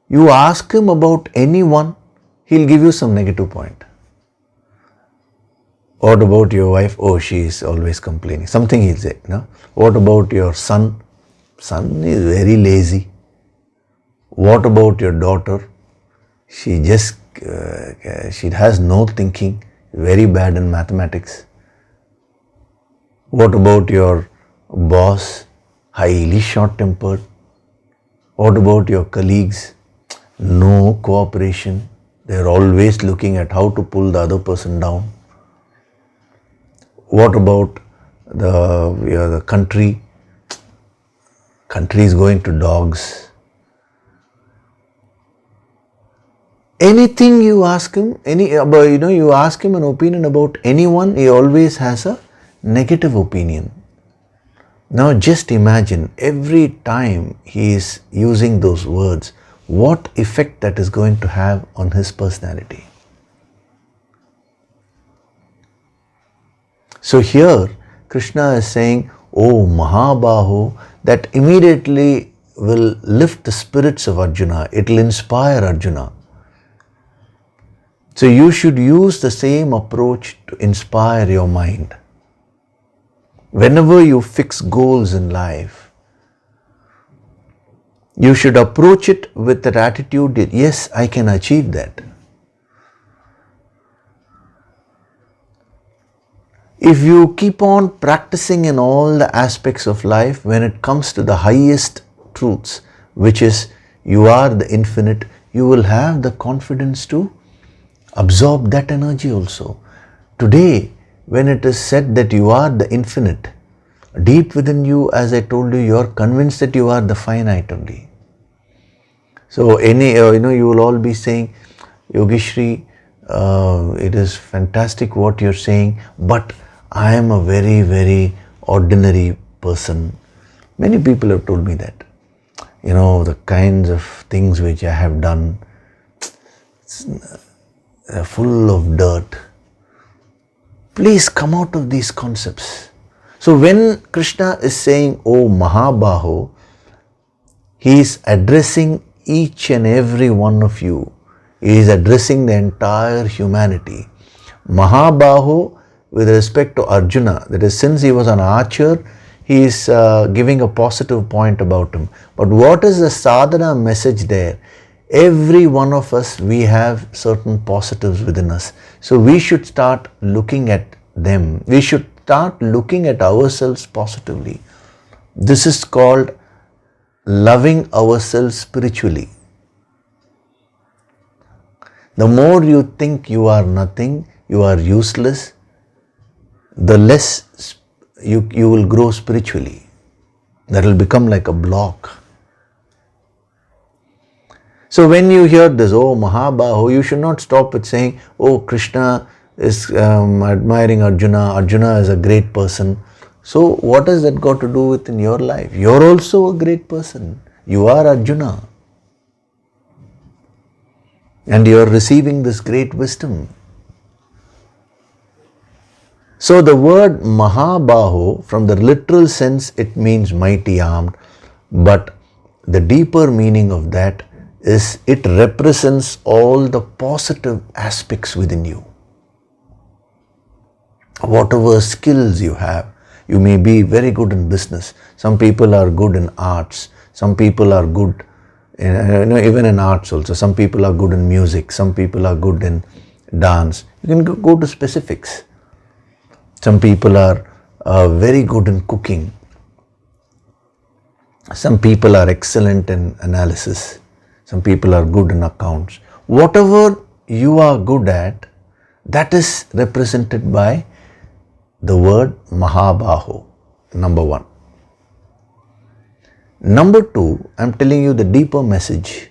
A: you ask him about anyone, he'll give you some negative point. What about your wife? Oh, she is always complaining. Something he'll say. What about your son? Son is very lazy. What about your daughter? She has no thinking, very bad in mathematics. What about your boss? Highly short-tempered. What about your colleagues? No cooperation. They're always looking at how to pull the other person down. What about the country? Country is going to dogs. Anything you ask him, you ask him an opinion about anyone, he always has a negative opinion. Now just imagine, every time he is using those words, what effect that is going to have on his personality. So here Krishna is saying, oh Mahabaho, that immediately will lift the spirits of Arjuna, it will inspire Arjuna. So you should use the same approach to inspire your mind. Whenever you fix goals in life, you should approach it with that attitude that yes, I can achieve that. If you keep on practicing in all the aspects of life, when it comes to the highest truths, which is you are the infinite, you will have the confidence to absorb that energy also. Today, when it is said that you are the infinite, deep within you, as I told you, you are convinced that you are the finite only. So you will all be saying, Yogishri, it is fantastic what you're saying, but I am a very, very ordinary person. Many people have told me that. The kinds of things which I have done, they're full of dirt. Please come out of these concepts. So when Krishna is saying, oh Mahabaho, he is addressing each and every one of you. He is addressing the entire humanity. Mahabaho with respect to Arjuna, that is, since he was an archer, he is giving a positive point about him. But what is the sadhana message there? Every one of us, we have certain positives within us. So we should start looking at them. We should start looking at ourselves positively. This is called loving ourselves spiritually. The more you think you are nothing, you are useless, the less you will grow spiritually. That will become like a block. So when you hear this, oh Mahabaho, you should not stop at saying, oh Krishna is admiring Arjuna, Arjuna is a great person. So what has that got to do with in your life? You're also a great person. You are Arjuna. And you're receiving this great wisdom. So the word Mahabaho, from the literal sense, it means mighty armed. But the deeper meaning of that is it represents all the positive aspects within you. Whatever skills you have, You may be very good in business. Some people are good in arts. Some people are good even in arts also. Some people are good in music. Some people are good in dance. You can go to specifics. Some people are very good in cooking. Some people are excellent in analysis. Some people are good in accounts. Whatever you are good at, that is represented by the word Mahabaho, number one. Number two, I'm telling you the deeper message.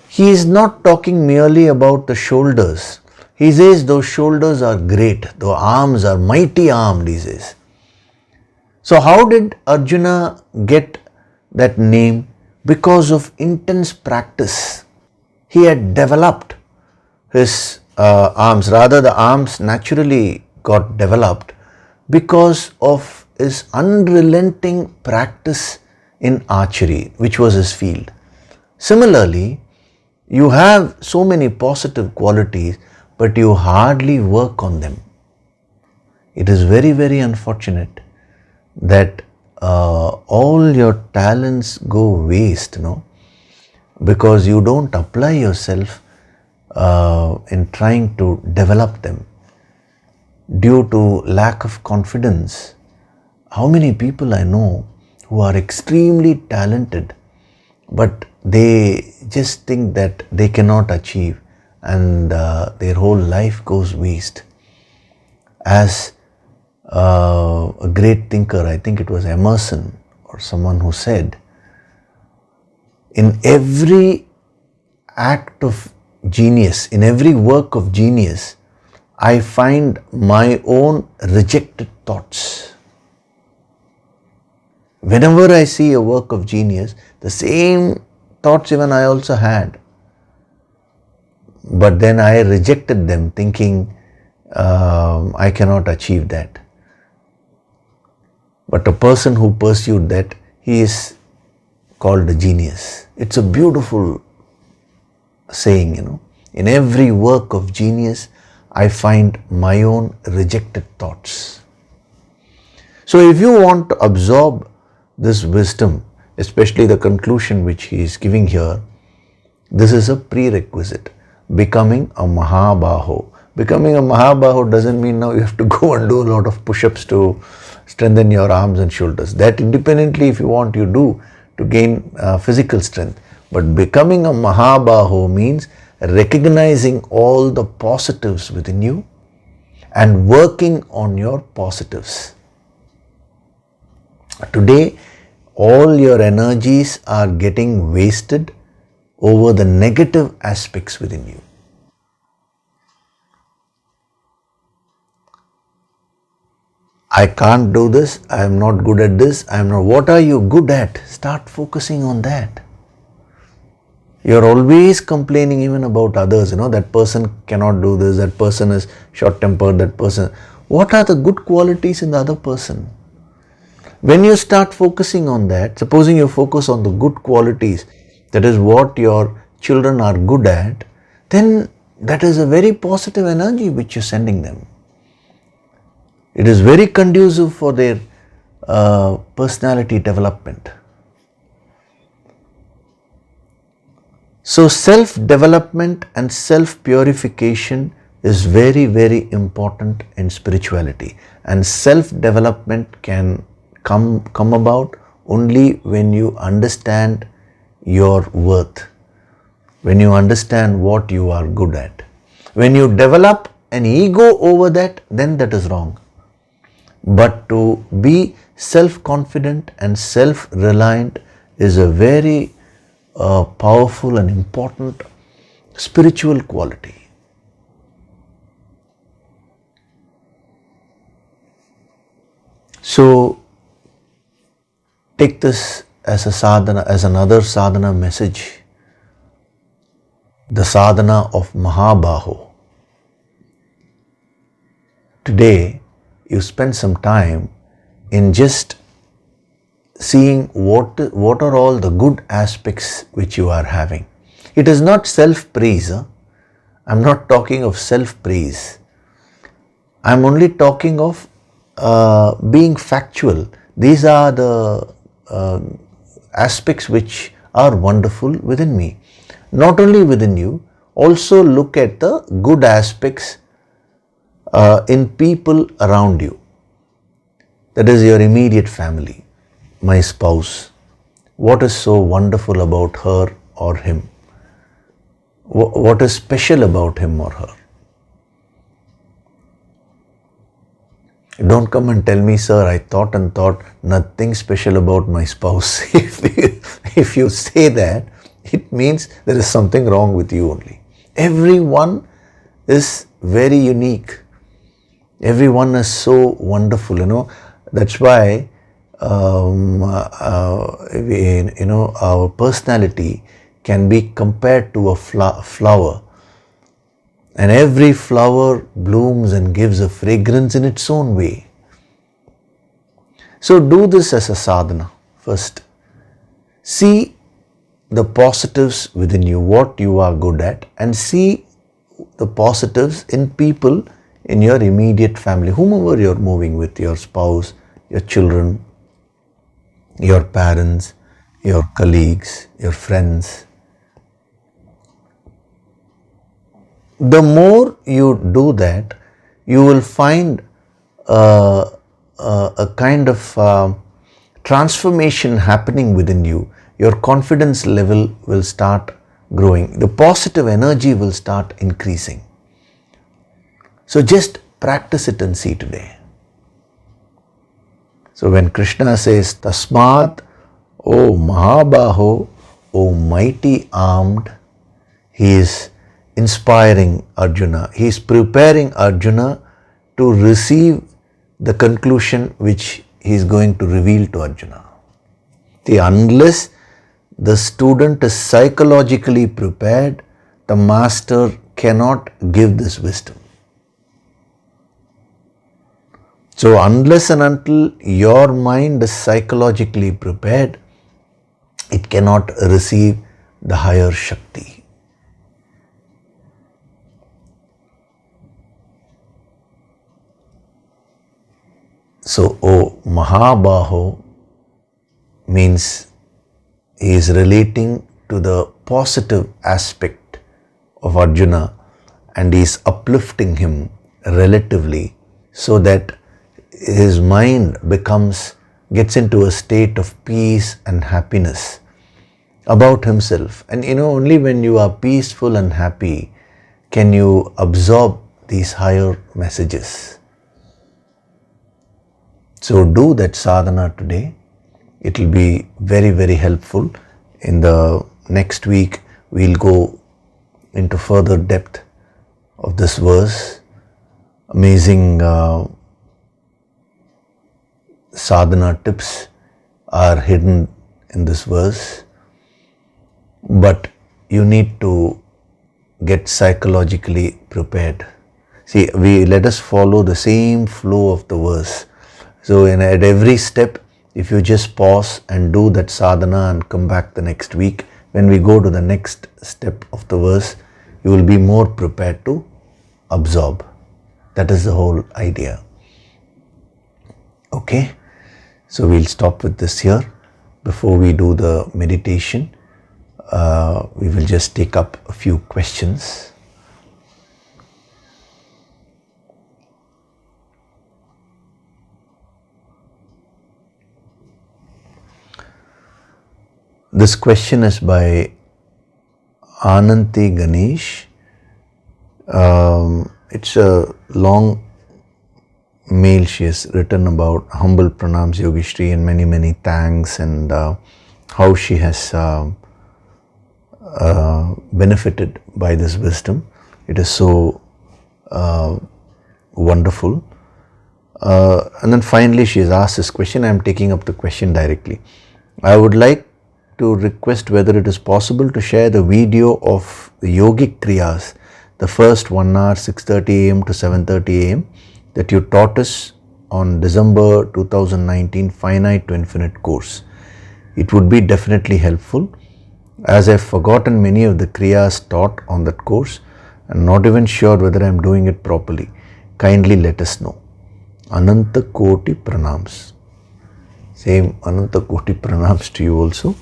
A: He is not talking merely about the shoulders. He says those shoulders are great, the arms are mighty armed, he says. So how did Arjuna get that name? Because of intense practice. He had developed his arms, rather the arms naturally got developed because of his unrelenting practice in archery, which was his field. Similarly, you have so many positive qualities, but you hardly work on them. It is very, very unfortunate that all your talents go waste, because you don't apply yourself in trying to develop them. Due to lack of confidence, how many people I know who are extremely talented, but they just think that they cannot achieve, and their whole life goes waste. As a great thinker, I think it was Emerson or someone who said, in every act of genius, in every work of genius, I find my own rejected thoughts. Whenever I see a work of genius, the same thoughts even I also had. But then I rejected them thinking I cannot achieve that. But a person who pursued that, he is called a genius. It's a beautiful saying, In every work of genius, I find my own rejected thoughts. So if you want to absorb this wisdom, especially the conclusion which he is giving here, this is a prerequisite. Becoming a Mahabaho. Becoming a Mahabaho doesn't mean now you have to go and do a lot of push-ups to strengthen your arms and shoulders. That independently, if you want, you do to gain physical strength. But becoming a Mahabaho means recognizing all the positives within you and working on your positives. Today, all your energies are getting wasted over the negative aspects within you. I can't do this, I am not good at this, I am not. What are you good at? Start focusing on that. You're always complaining even about others, that person cannot do this, that person is short-tempered, that person. What are the good qualities in the other person? When you start focusing on that, supposing you focus on the good qualities, that is what your children are good at, then that is a very positive energy which you're sending them. It is very conducive for their personality development. So self-development and self-purification is very, very important in spirituality. And self-development can come about only when you understand your worth, when you understand what you are good at. When you develop an ego over that, then that is wrong. But to be self-confident and self-reliant is a very powerful and important spiritual quality. So take this as a sadhana, as another sadhana message, the sadhana of Mahabaho. Today, you spend some time in just seeing what are all the good aspects which you are having. It is not self-praise. I'm not talking of self-praise. I'm only talking of being factual. These are the aspects which are wonderful within me. Not only within you, also look at the good aspects in people around you. That is your immediate family, my spouse. What is so wonderful about her or him? What is special about him or her? Don't come and tell me, sir, I thought and thought, nothing special about my spouse. If you say that, it means there is something wrong with you only. Everyone is very unique. Everyone is so wonderful, That's why, our personality can be compared to a flower. And every flower blooms and gives a fragrance in its own way. So do this as a sadhana first. See the positives within you, what you are good at, and see the positives in people in your immediate family, whomever you're moving with, your spouse, your children, your parents, your colleagues, your friends. The more you do that, you will find a kind of transformation happening within you. Your confidence level will start growing. The positive energy will start increasing. So just practice it and see today. So when Krishna says, Tasmat, O Mahabaho, O mighty armed, he is inspiring Arjuna. He is preparing Arjuna to receive the conclusion which he is going to reveal to Arjuna. See, unless the student is psychologically prepared, the master cannot give this wisdom. So unless and until your mind is psychologically prepared, it cannot receive the higher Shakti. So, O Mahabaho means he is relating to the positive aspect of Arjuna and he is uplifting him relatively so that his mind gets into a state of peace and happiness about himself. And only when you are peaceful and happy can you absorb these higher messages. So do that sadhana today. It will be very, very helpful. In the next week, we'll go into further depth of this verse. Amazing sadhana tips are hidden in this verse. But you need to get psychologically prepared. See, let us follow the same flow of the verse. So at every step, if you just pause and do that sadhana and come back the next week, when we go to the next step of the verse, you will be more prepared to absorb. That is the whole idea. Okay, so we'll stop with this here. Before we do the meditation, we will just take up a few questions. This question is by Ananti Ganesh. It's a long mail she has written about humble pranams Yogishri and many, many thanks and how she has benefited by this wisdom. It is so wonderful. And then finally she has asked this question. I am taking up the question directly. I would like to request whether it is possible to share the video of the yogic kriyas, the first 1 hour 6:30 am to 7:30 am that you taught us on December 2019 finite to infinite course. It would be definitely helpful as I've forgotten many of the kriyas taught on that course and not even sure whether I'm doing it properly. Kindly let us know. Ananta Koti Pranams. Same Ananta Koti Pranams to you also.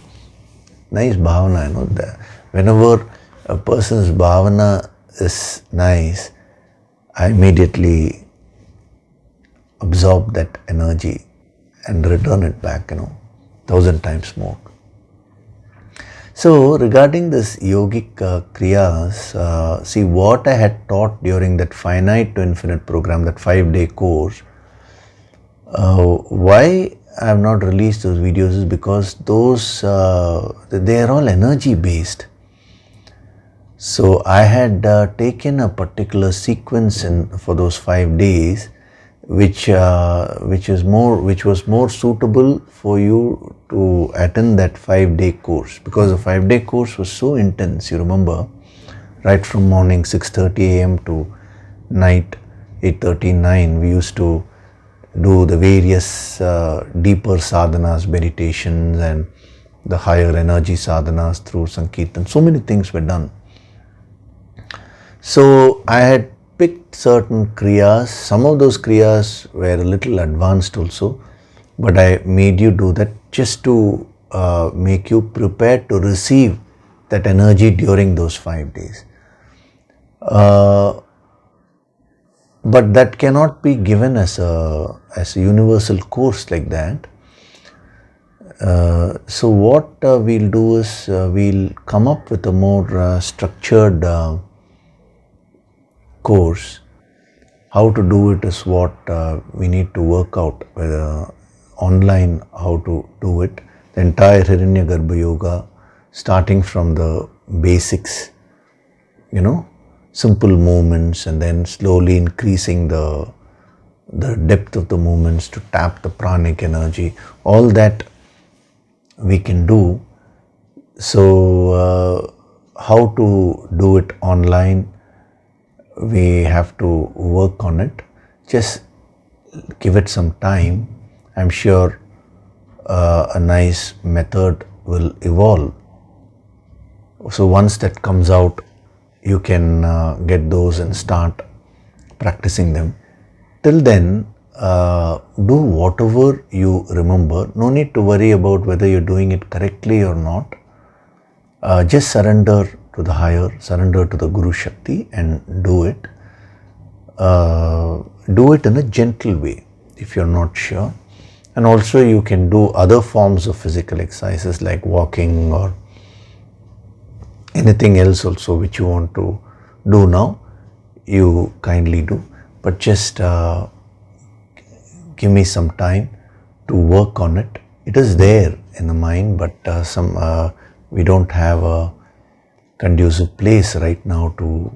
A: Nice bhavana, whenever a person's bhavana is nice, I immediately absorb that energy and return it back, 1,000 times more. So regarding this yogic kriyas, see what I had taught during that finite to infinite program, that 5-day course, why I have not released those videos is because those, they are all energy based. So I had taken a particular sequence for those 5 days, which was more suitable for you to attend that 5-day course, because the 5-day course was so intense. You remember, right from morning 6:30 a.m. to night 8:39, we used to do the various deeper sadhanas, meditations, and the higher energy sadhanas through Sankirtan. So many things were done. So I had picked certain kriyas. Some of those kriyas were a little advanced also, but I made you do that just to make you prepared to receive that energy during those 5 days. But that cannot be given as a universal course like that. So what we'll do is we'll come up with a more structured course. How to do it is what we need to work out, whether online how to do it. The entire Hiranyagarbha Yoga, starting from the basics, simple movements, and then slowly increasing the depth of the movements to tap the pranic energy. All that we can do. So how to do it online, we have to work on it. Just give it some time. I'm sure a nice method will evolve. So once that comes out, you can get those and start practicing them. Till then, do whatever you remember. No need to worry about whether you're doing it correctly or not. Just surrender to the higher, surrender to the Guru Shakti and do it. Do it in a gentle way if you're not sure. And also you can do other forms of physical exercises like walking or anything else also which you want to do now. You kindly do. But just give me some time to work on it. It is there in the mind, but we don't have a conducive place right now to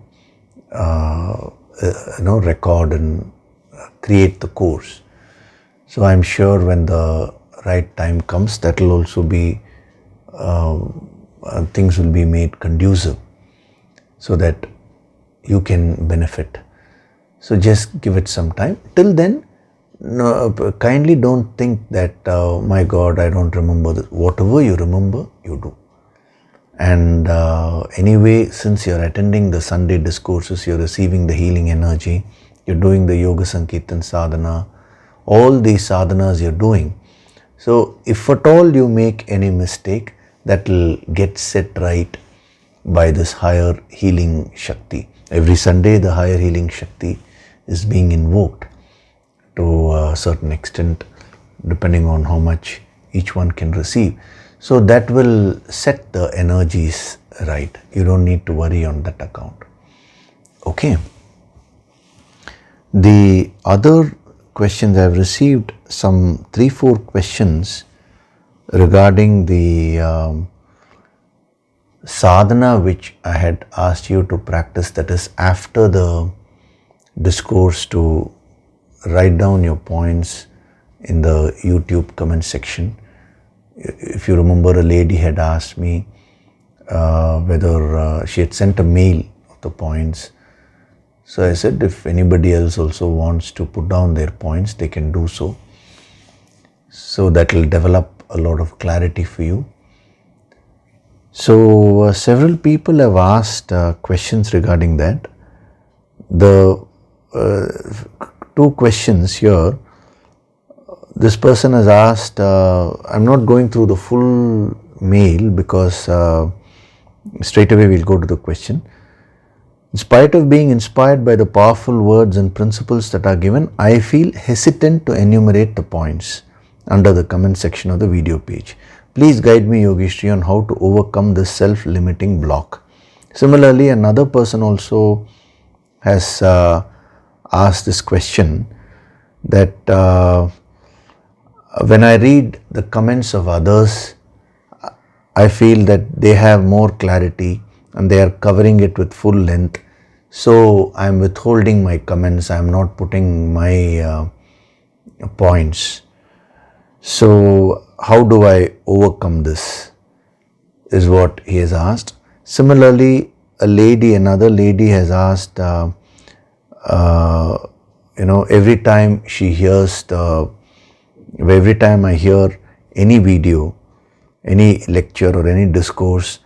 A: record and create the course. So I'm sure when the right time comes, that will also be things will be made conducive so that you can benefit. So just give it some time. Till then, kindly don't think that my God, I don't remember this. Whatever you remember, you do. And anyway, since you're attending the Sunday discourses, you're receiving the healing energy, you're doing the Yoga Sankirtan sadhana, all these sadhanas you're doing. So if at all you make any mistake, that will get set right by this higher healing Shakti. Every Sunday the higher healing Shakti is being invoked to a certain extent, depending on how much each one can receive. So that will set the energies right. You don't need to worry on that account. Okay. The other questions, I've received some 3-4 questions regarding the sadhana which I had asked you to practice, that is after the discourse, to write down your points in the YouTube comment section. If you remember, a lady had asked me whether she had sent a mail of the points. So I said if anybody else also wants to put down their points, they can do so. So that will develop a lot of clarity for you. So several people have asked questions regarding that. The 2 questions here. this person has asked, I'm not going through the full mail because straight away we'll go to the question. In spite of being inspired by the powerful words and principles that are given, I feel hesitant to enumerate the points under the comment section of the video page. Please guide me, Yogishri, on how to overcome this self-limiting block. Similarly, another person also has asked this question that when I read the comments of others, I feel that they have more clarity and they are covering it with full length. So I am withholding my comments, I am not putting my points. So how do I overcome this, is what he has asked. Similarly, another lady has asked, every time I hear any video, any lecture or any discourse,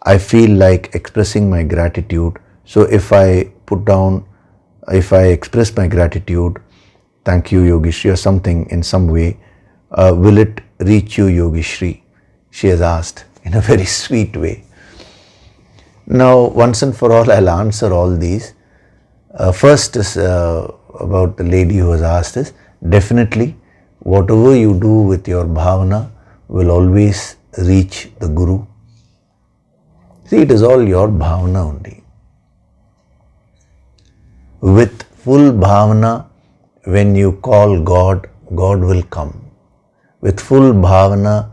A: I feel like expressing my gratitude. So if I express my gratitude, thank you Yogishri or something in some way, will it reach you Yogishri? She has asked in a very sweet way. Now, once and for all, I'll answer all these. First is about the lady who has asked this. Definitely, whatever you do with your bhavana will always reach the Guru. See, it is all your bhavana only. With full bhavana, when you call God, God will come. With full bhavana,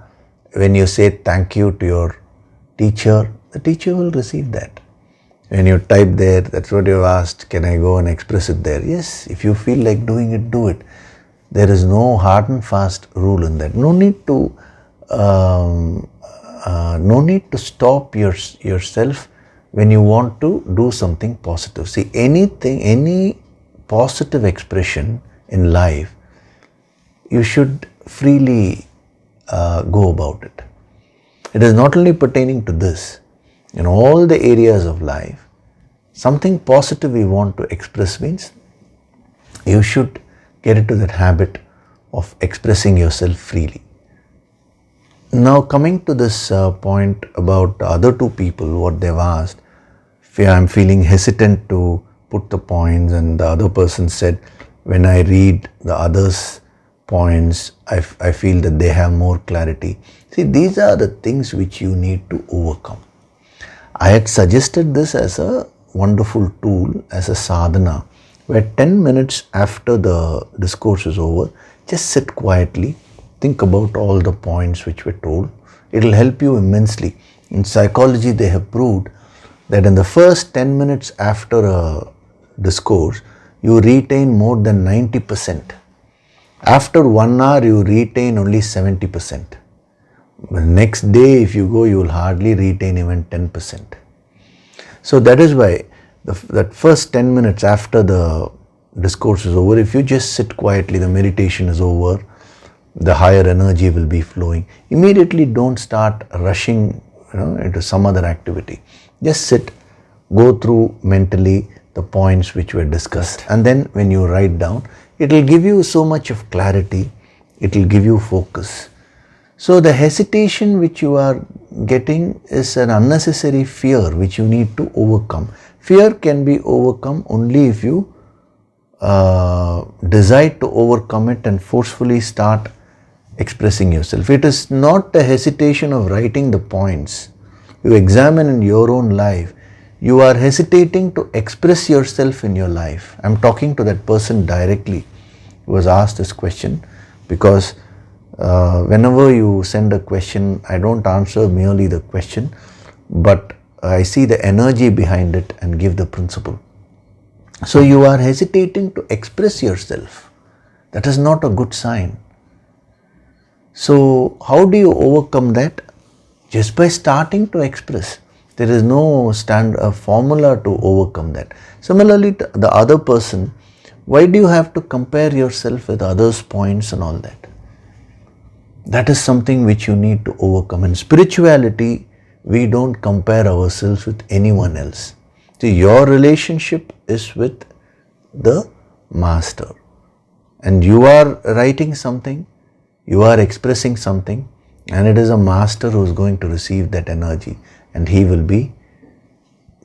A: when you say thank you to your teacher, the teacher will receive that. When you type there, that's what you asked, can I go and express it there? Yes, if you feel like doing it, do it. There is no hard and fast rule in that. No need to stop yourself when you want to do something positive. See, any positive expression in life, you should freely go about it. It is not only pertaining to this. In all the areas of life, something positive we want to express means you should get into that habit of expressing yourself freely. Now, coming to this point about the other two people, what they've asked, I'm feeling hesitant to put the points, and the other person said, when I read the others' points, I feel that they have more clarity. See, these are the things which you need to overcome. I had suggested this as a wonderful tool, as a sadhana, where 10 minutes after the discourse is over, just sit quietly, think about all the points which were told. It will help you immensely. In psychology, they have proved that in the first 10 minutes after a discourse, you retain more than 90%. After 1 hour, you retain only 70%. The next day, if you go, you will hardly retain even 10%. So that is why that first 10 minutes after the discourse is over, if you just sit quietly, the meditation is over, the higher energy will be flowing. Immediately don't start rushing into some other activity. Just sit, go through mentally the points which were discussed, and then when you write down, it will give you so much of clarity, it will give you focus. So the hesitation which you are getting is an unnecessary fear which you need to overcome. Fear can be overcome only if you decide to overcome it and forcefully start expressing yourself. It is not a hesitation of writing the points. You examine in your own life, you are hesitating to express yourself in your life. I am talking to that person directly who was asked this question, because whenever you send a question, I don't answer merely the question, but I see the energy behind it and give the principle. So you are hesitating to express yourself. That is not a good sign. So how do you overcome that? Just by starting to express. There is no formula to overcome that. Similarly, the other person, why do you have to compare yourself with others' points and all that? That is something which you need to overcome. In spirituality, we don't compare ourselves with anyone else. See, your relationship is with the Master. And you are writing something, You are expressing something, and it is a master who is going to receive that energy, and he will be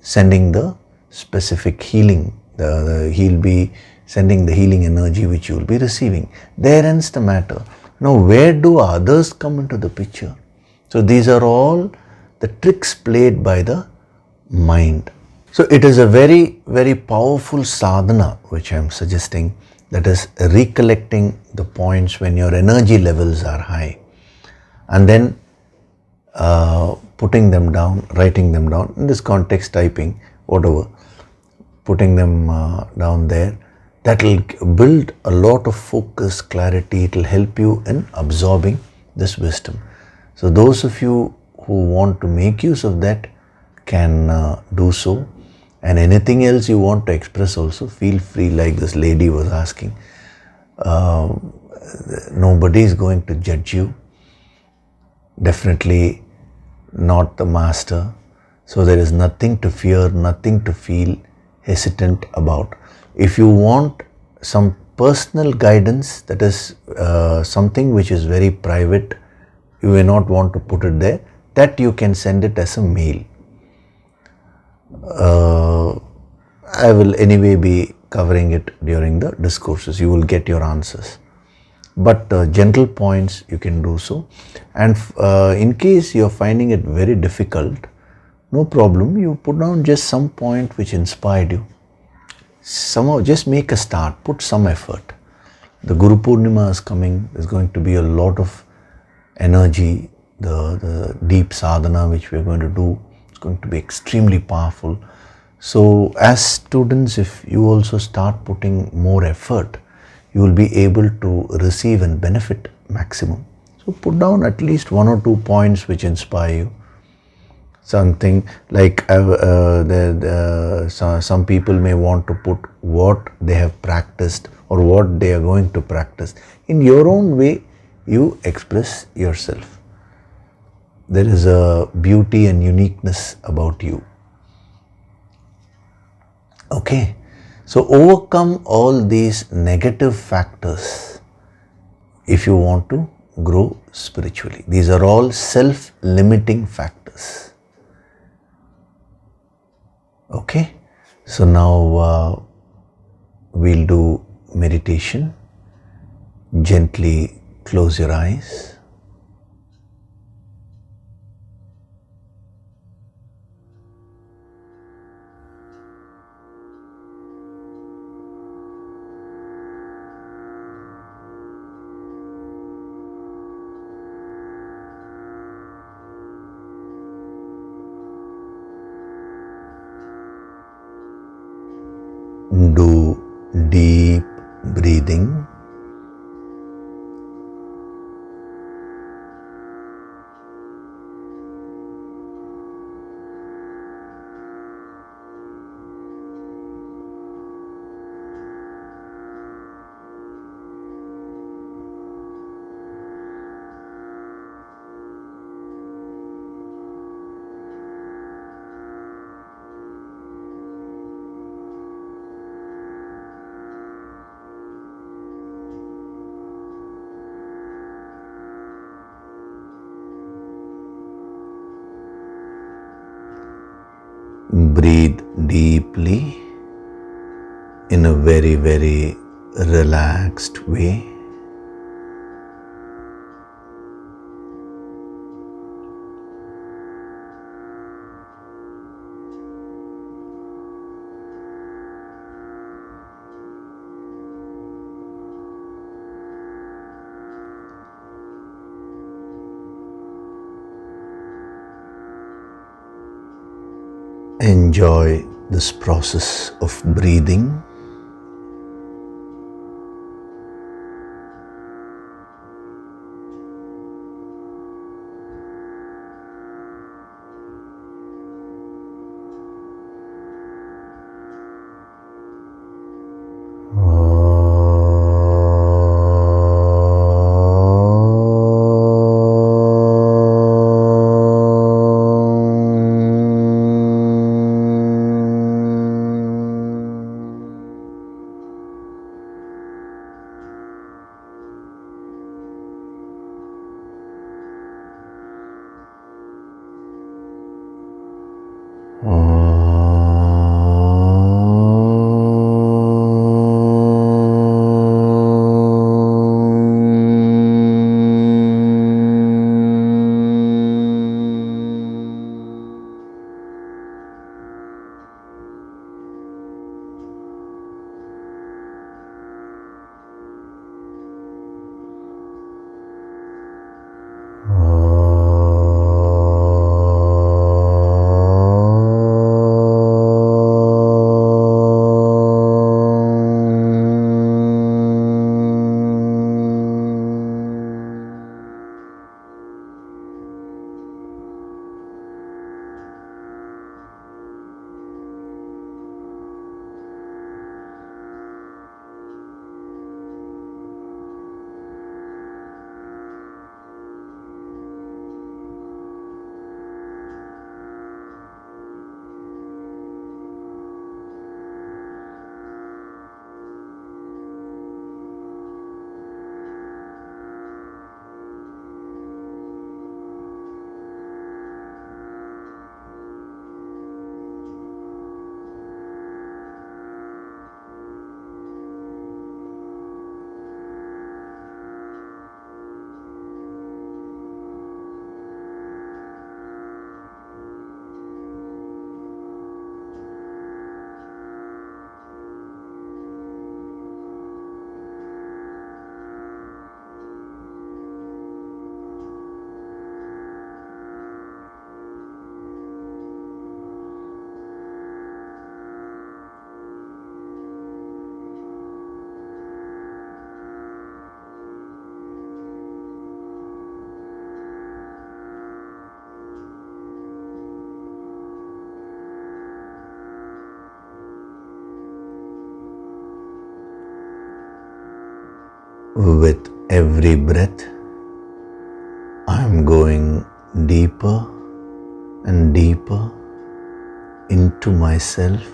A: sending the specific healing. He'll be sending the healing energy which you will be receiving. There ends the matter. Now, where do others come into the picture? So these are all the tricks played by the mind. So it is a very, very powerful sadhana which I am suggesting, that is recollecting the points when your energy levels are high, and then putting them down, writing them down, in this context typing, whatever, putting them down there. That will build a lot of focus, clarity. It will help you in absorbing this wisdom. So those of you who want to make use of that can do so. And anything else you want to express also, feel free, like this lady was asking. Nobody is going to judge you. Definitely not the master. So there is nothing to fear, nothing to feel hesitant about. If you want some personal guidance, that is something which is very private, you may not want to put it there, that you can send it as a mail. I will anyway be covering it during the discourses. You will get your answers. But general points you can do so. And in case you are finding it very difficult, no problem. You put down just some point which inspired you. Somehow just make a start. Put some effort. The Guru Purnima is coming. There's going to be a lot of energy. The deep sadhana which we are going to do, it's going to be extremely powerful. So as students, if you also start putting more effort, you will be able to receive and benefit maximum. So put down at least 1 or 2 points which inspire you. Something like some people may want to put what they have practiced or what they are going to practice. In your own way, you express yourself. There is a beauty and uniqueness about you. Okay, so overcome all these negative factors if you want to grow spiritually. These are all self-limiting factors. Okay, so now we'll do meditation. Gently close your eyes. Do deep breathing. Breathe deeply in a very, very relaxed way. Enjoy this process of breathing. With every breath, I am going deeper and deeper into myself.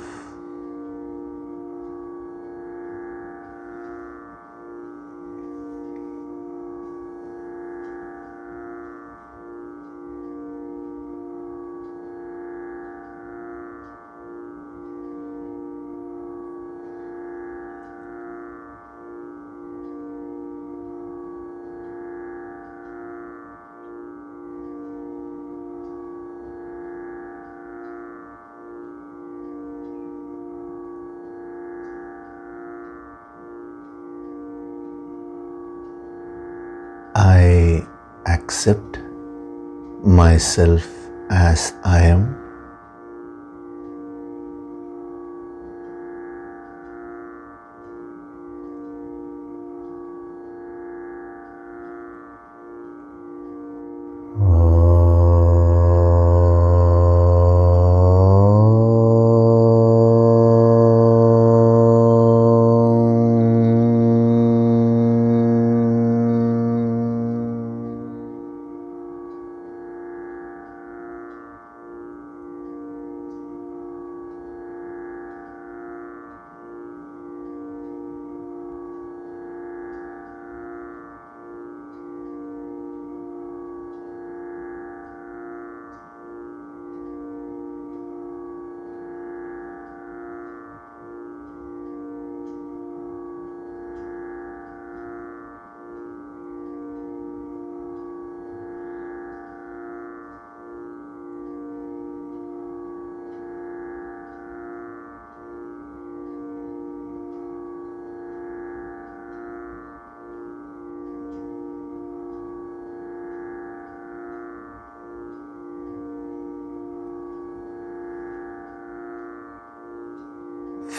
A: I accept myself as I am.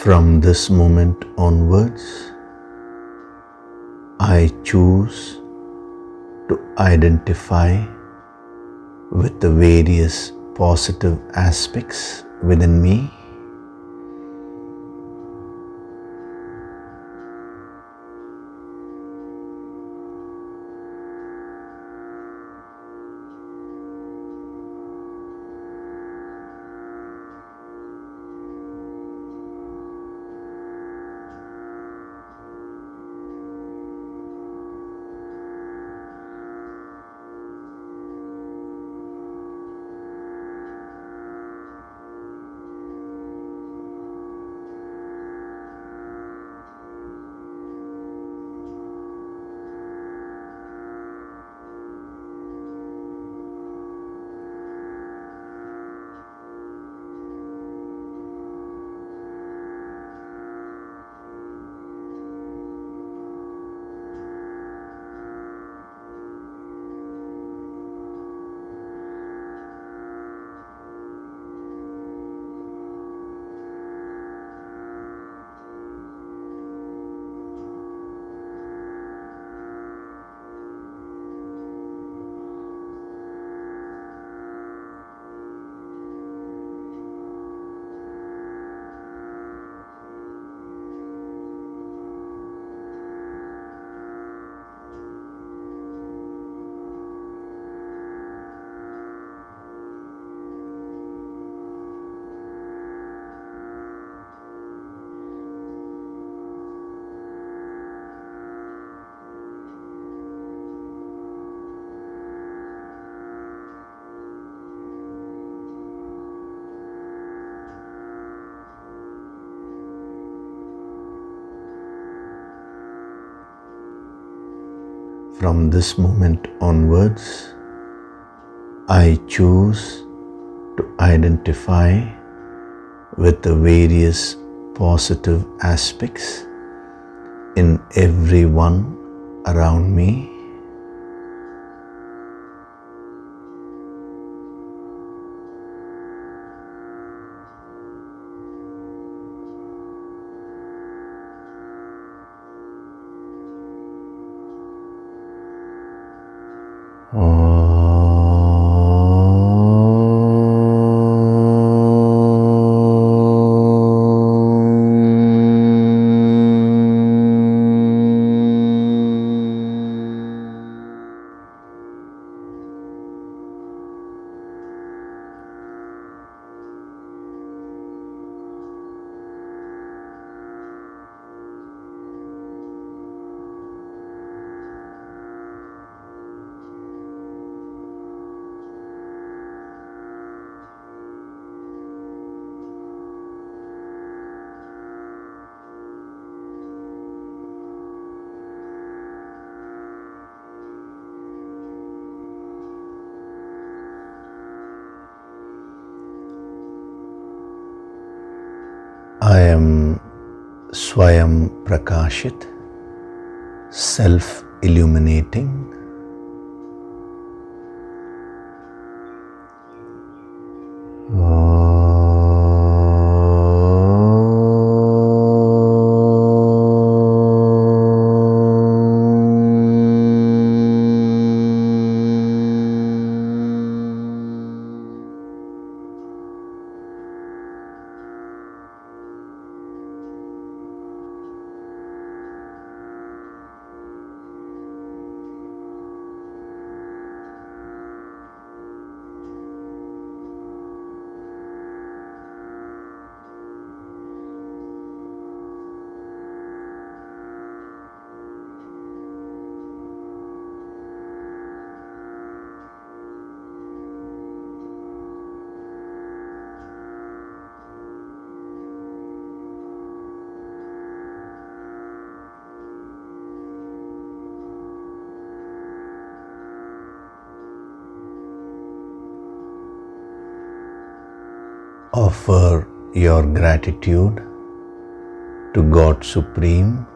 A: From this moment onwards, I choose to identify with the various positive aspects within me. From this moment onwards, I choose to identify with the various positive aspects in everyone around me. am Swayam Prakashit, self-illuminating. Offer your gratitude to God Supreme.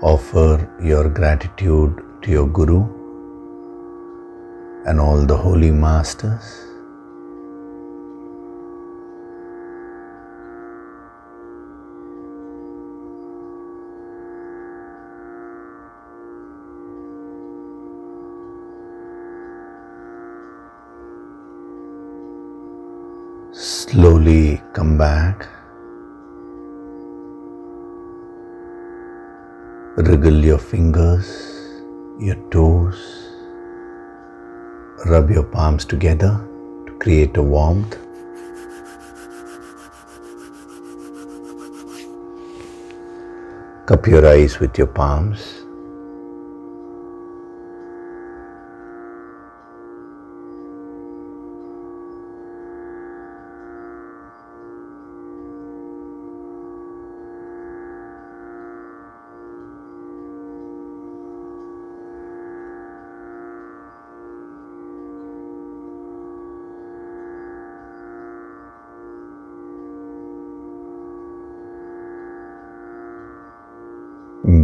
A: Offer your gratitude to your Guru and all the holy masters. Slowly come back. Wriggle your fingers, your toes, rub your palms together to create a warmth. Cup your eyes with your palms.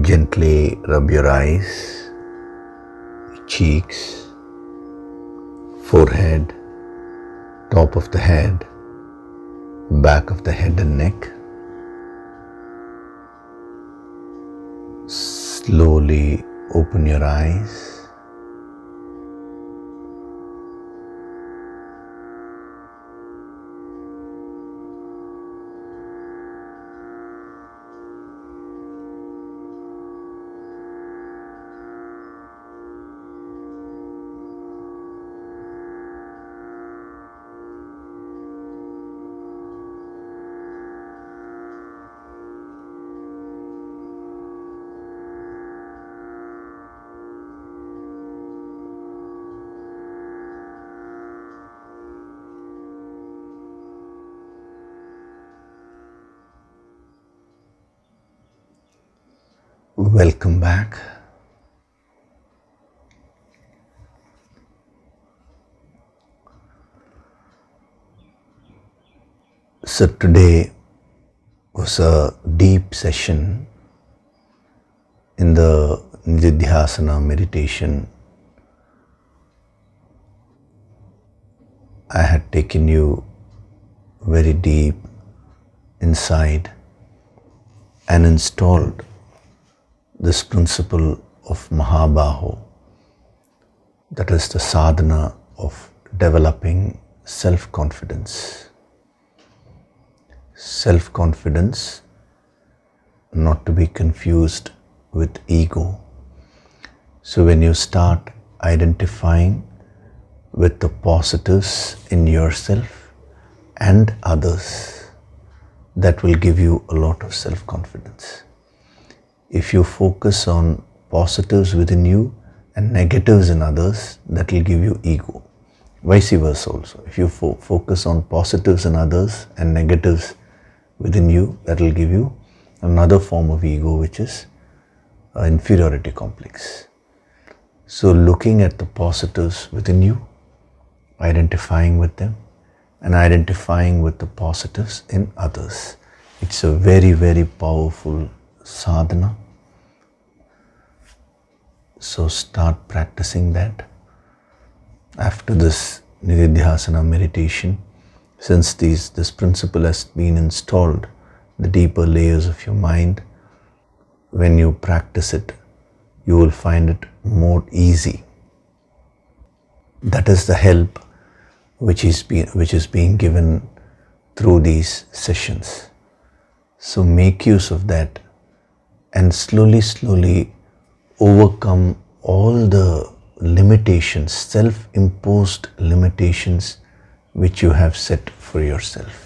A: Gently rub your eyes, cheeks, forehead, top of the head, back of the head and neck. Slowly open your eyes. Welcome back. So today was a deep session in the Nididhyasana meditation. I had taken you very deep inside and installed this principle of Mahabaho, that is the sadhana of developing self-confidence. Self-confidence, not to be confused with ego. So when you start identifying with the positives in yourself and others, that will give you a lot of self-confidence. If you focus on positives within you and negatives in others, that will give you ego. Vice versa also. If you focus on positives in others and negatives within you, that will give you another form of ego, which is inferiority complex. So looking at the positives within you, identifying with them, and identifying with the positives in others. It's a very, very powerful sadhana. So start practicing that. After this Nididhyasana meditation, since this principle has been installed, the deeper layers of your mind, when you practice it, you will find it more easy. That is the help which is being given through these sessions. So make use of that and slowly overcome all the limitations, self-imposed limitations which you have set for yourself.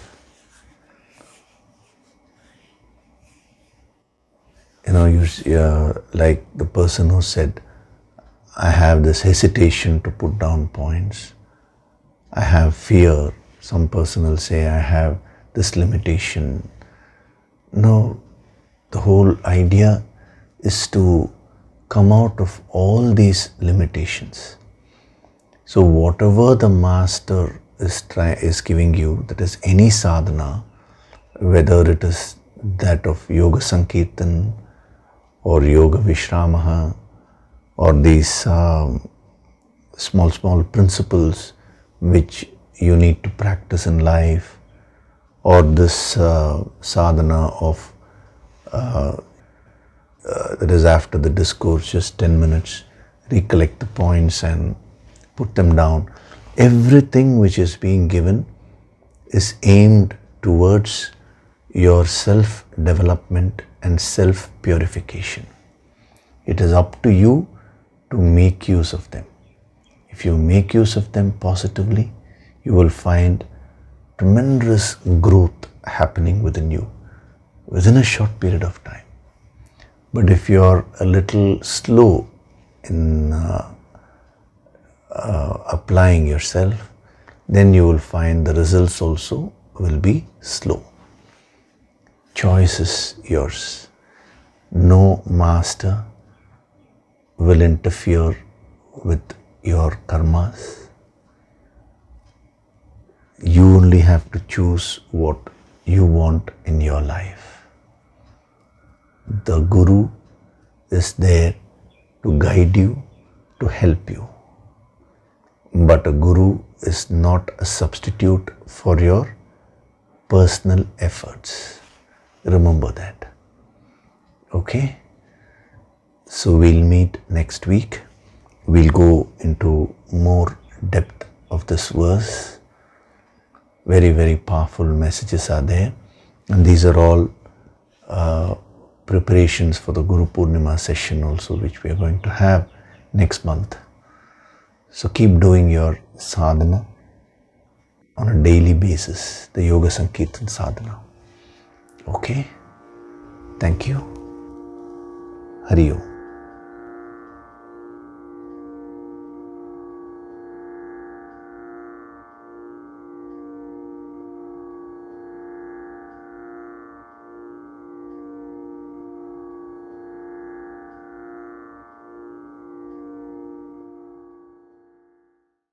A: You're like the person who said, I have this hesitation to put down points. I have fear. Some person will say, I have this limitation. No, the whole idea is to come out of all these limitations. So whatever the master is giving you, that is any sadhana, whether it is that of Yoga Sankirtan or Yoga Vishramaha, or these small principles which you need to practice in life, or this sadhana of that is after the discourse, just 10 minutes, recollect the points and put them down. Everything which is being given is aimed towards your self-development and self-purification. It is up to you to make use of them. If you make use of them positively, you will find tremendous growth happening within you within a short period of time. But if you are a little slow in applying yourself, then you will find the results also will be slow. Choice is yours. No master will interfere with your karmas. You only have to choose what you want in your life. The Guru is there to guide you, to help you. But a Guru is not a substitute for your personal efforts. Remember that. Okay? So we'll meet next week. We'll go into more depth of this verse. Very, very powerful messages are there. And these are all preparations for the Guru Purnima session also, which we are going to have next month. So keep doing your sadhana on a daily basis, the Yoga Sankirtan sadhana. Okay? Thank you. Hari Om.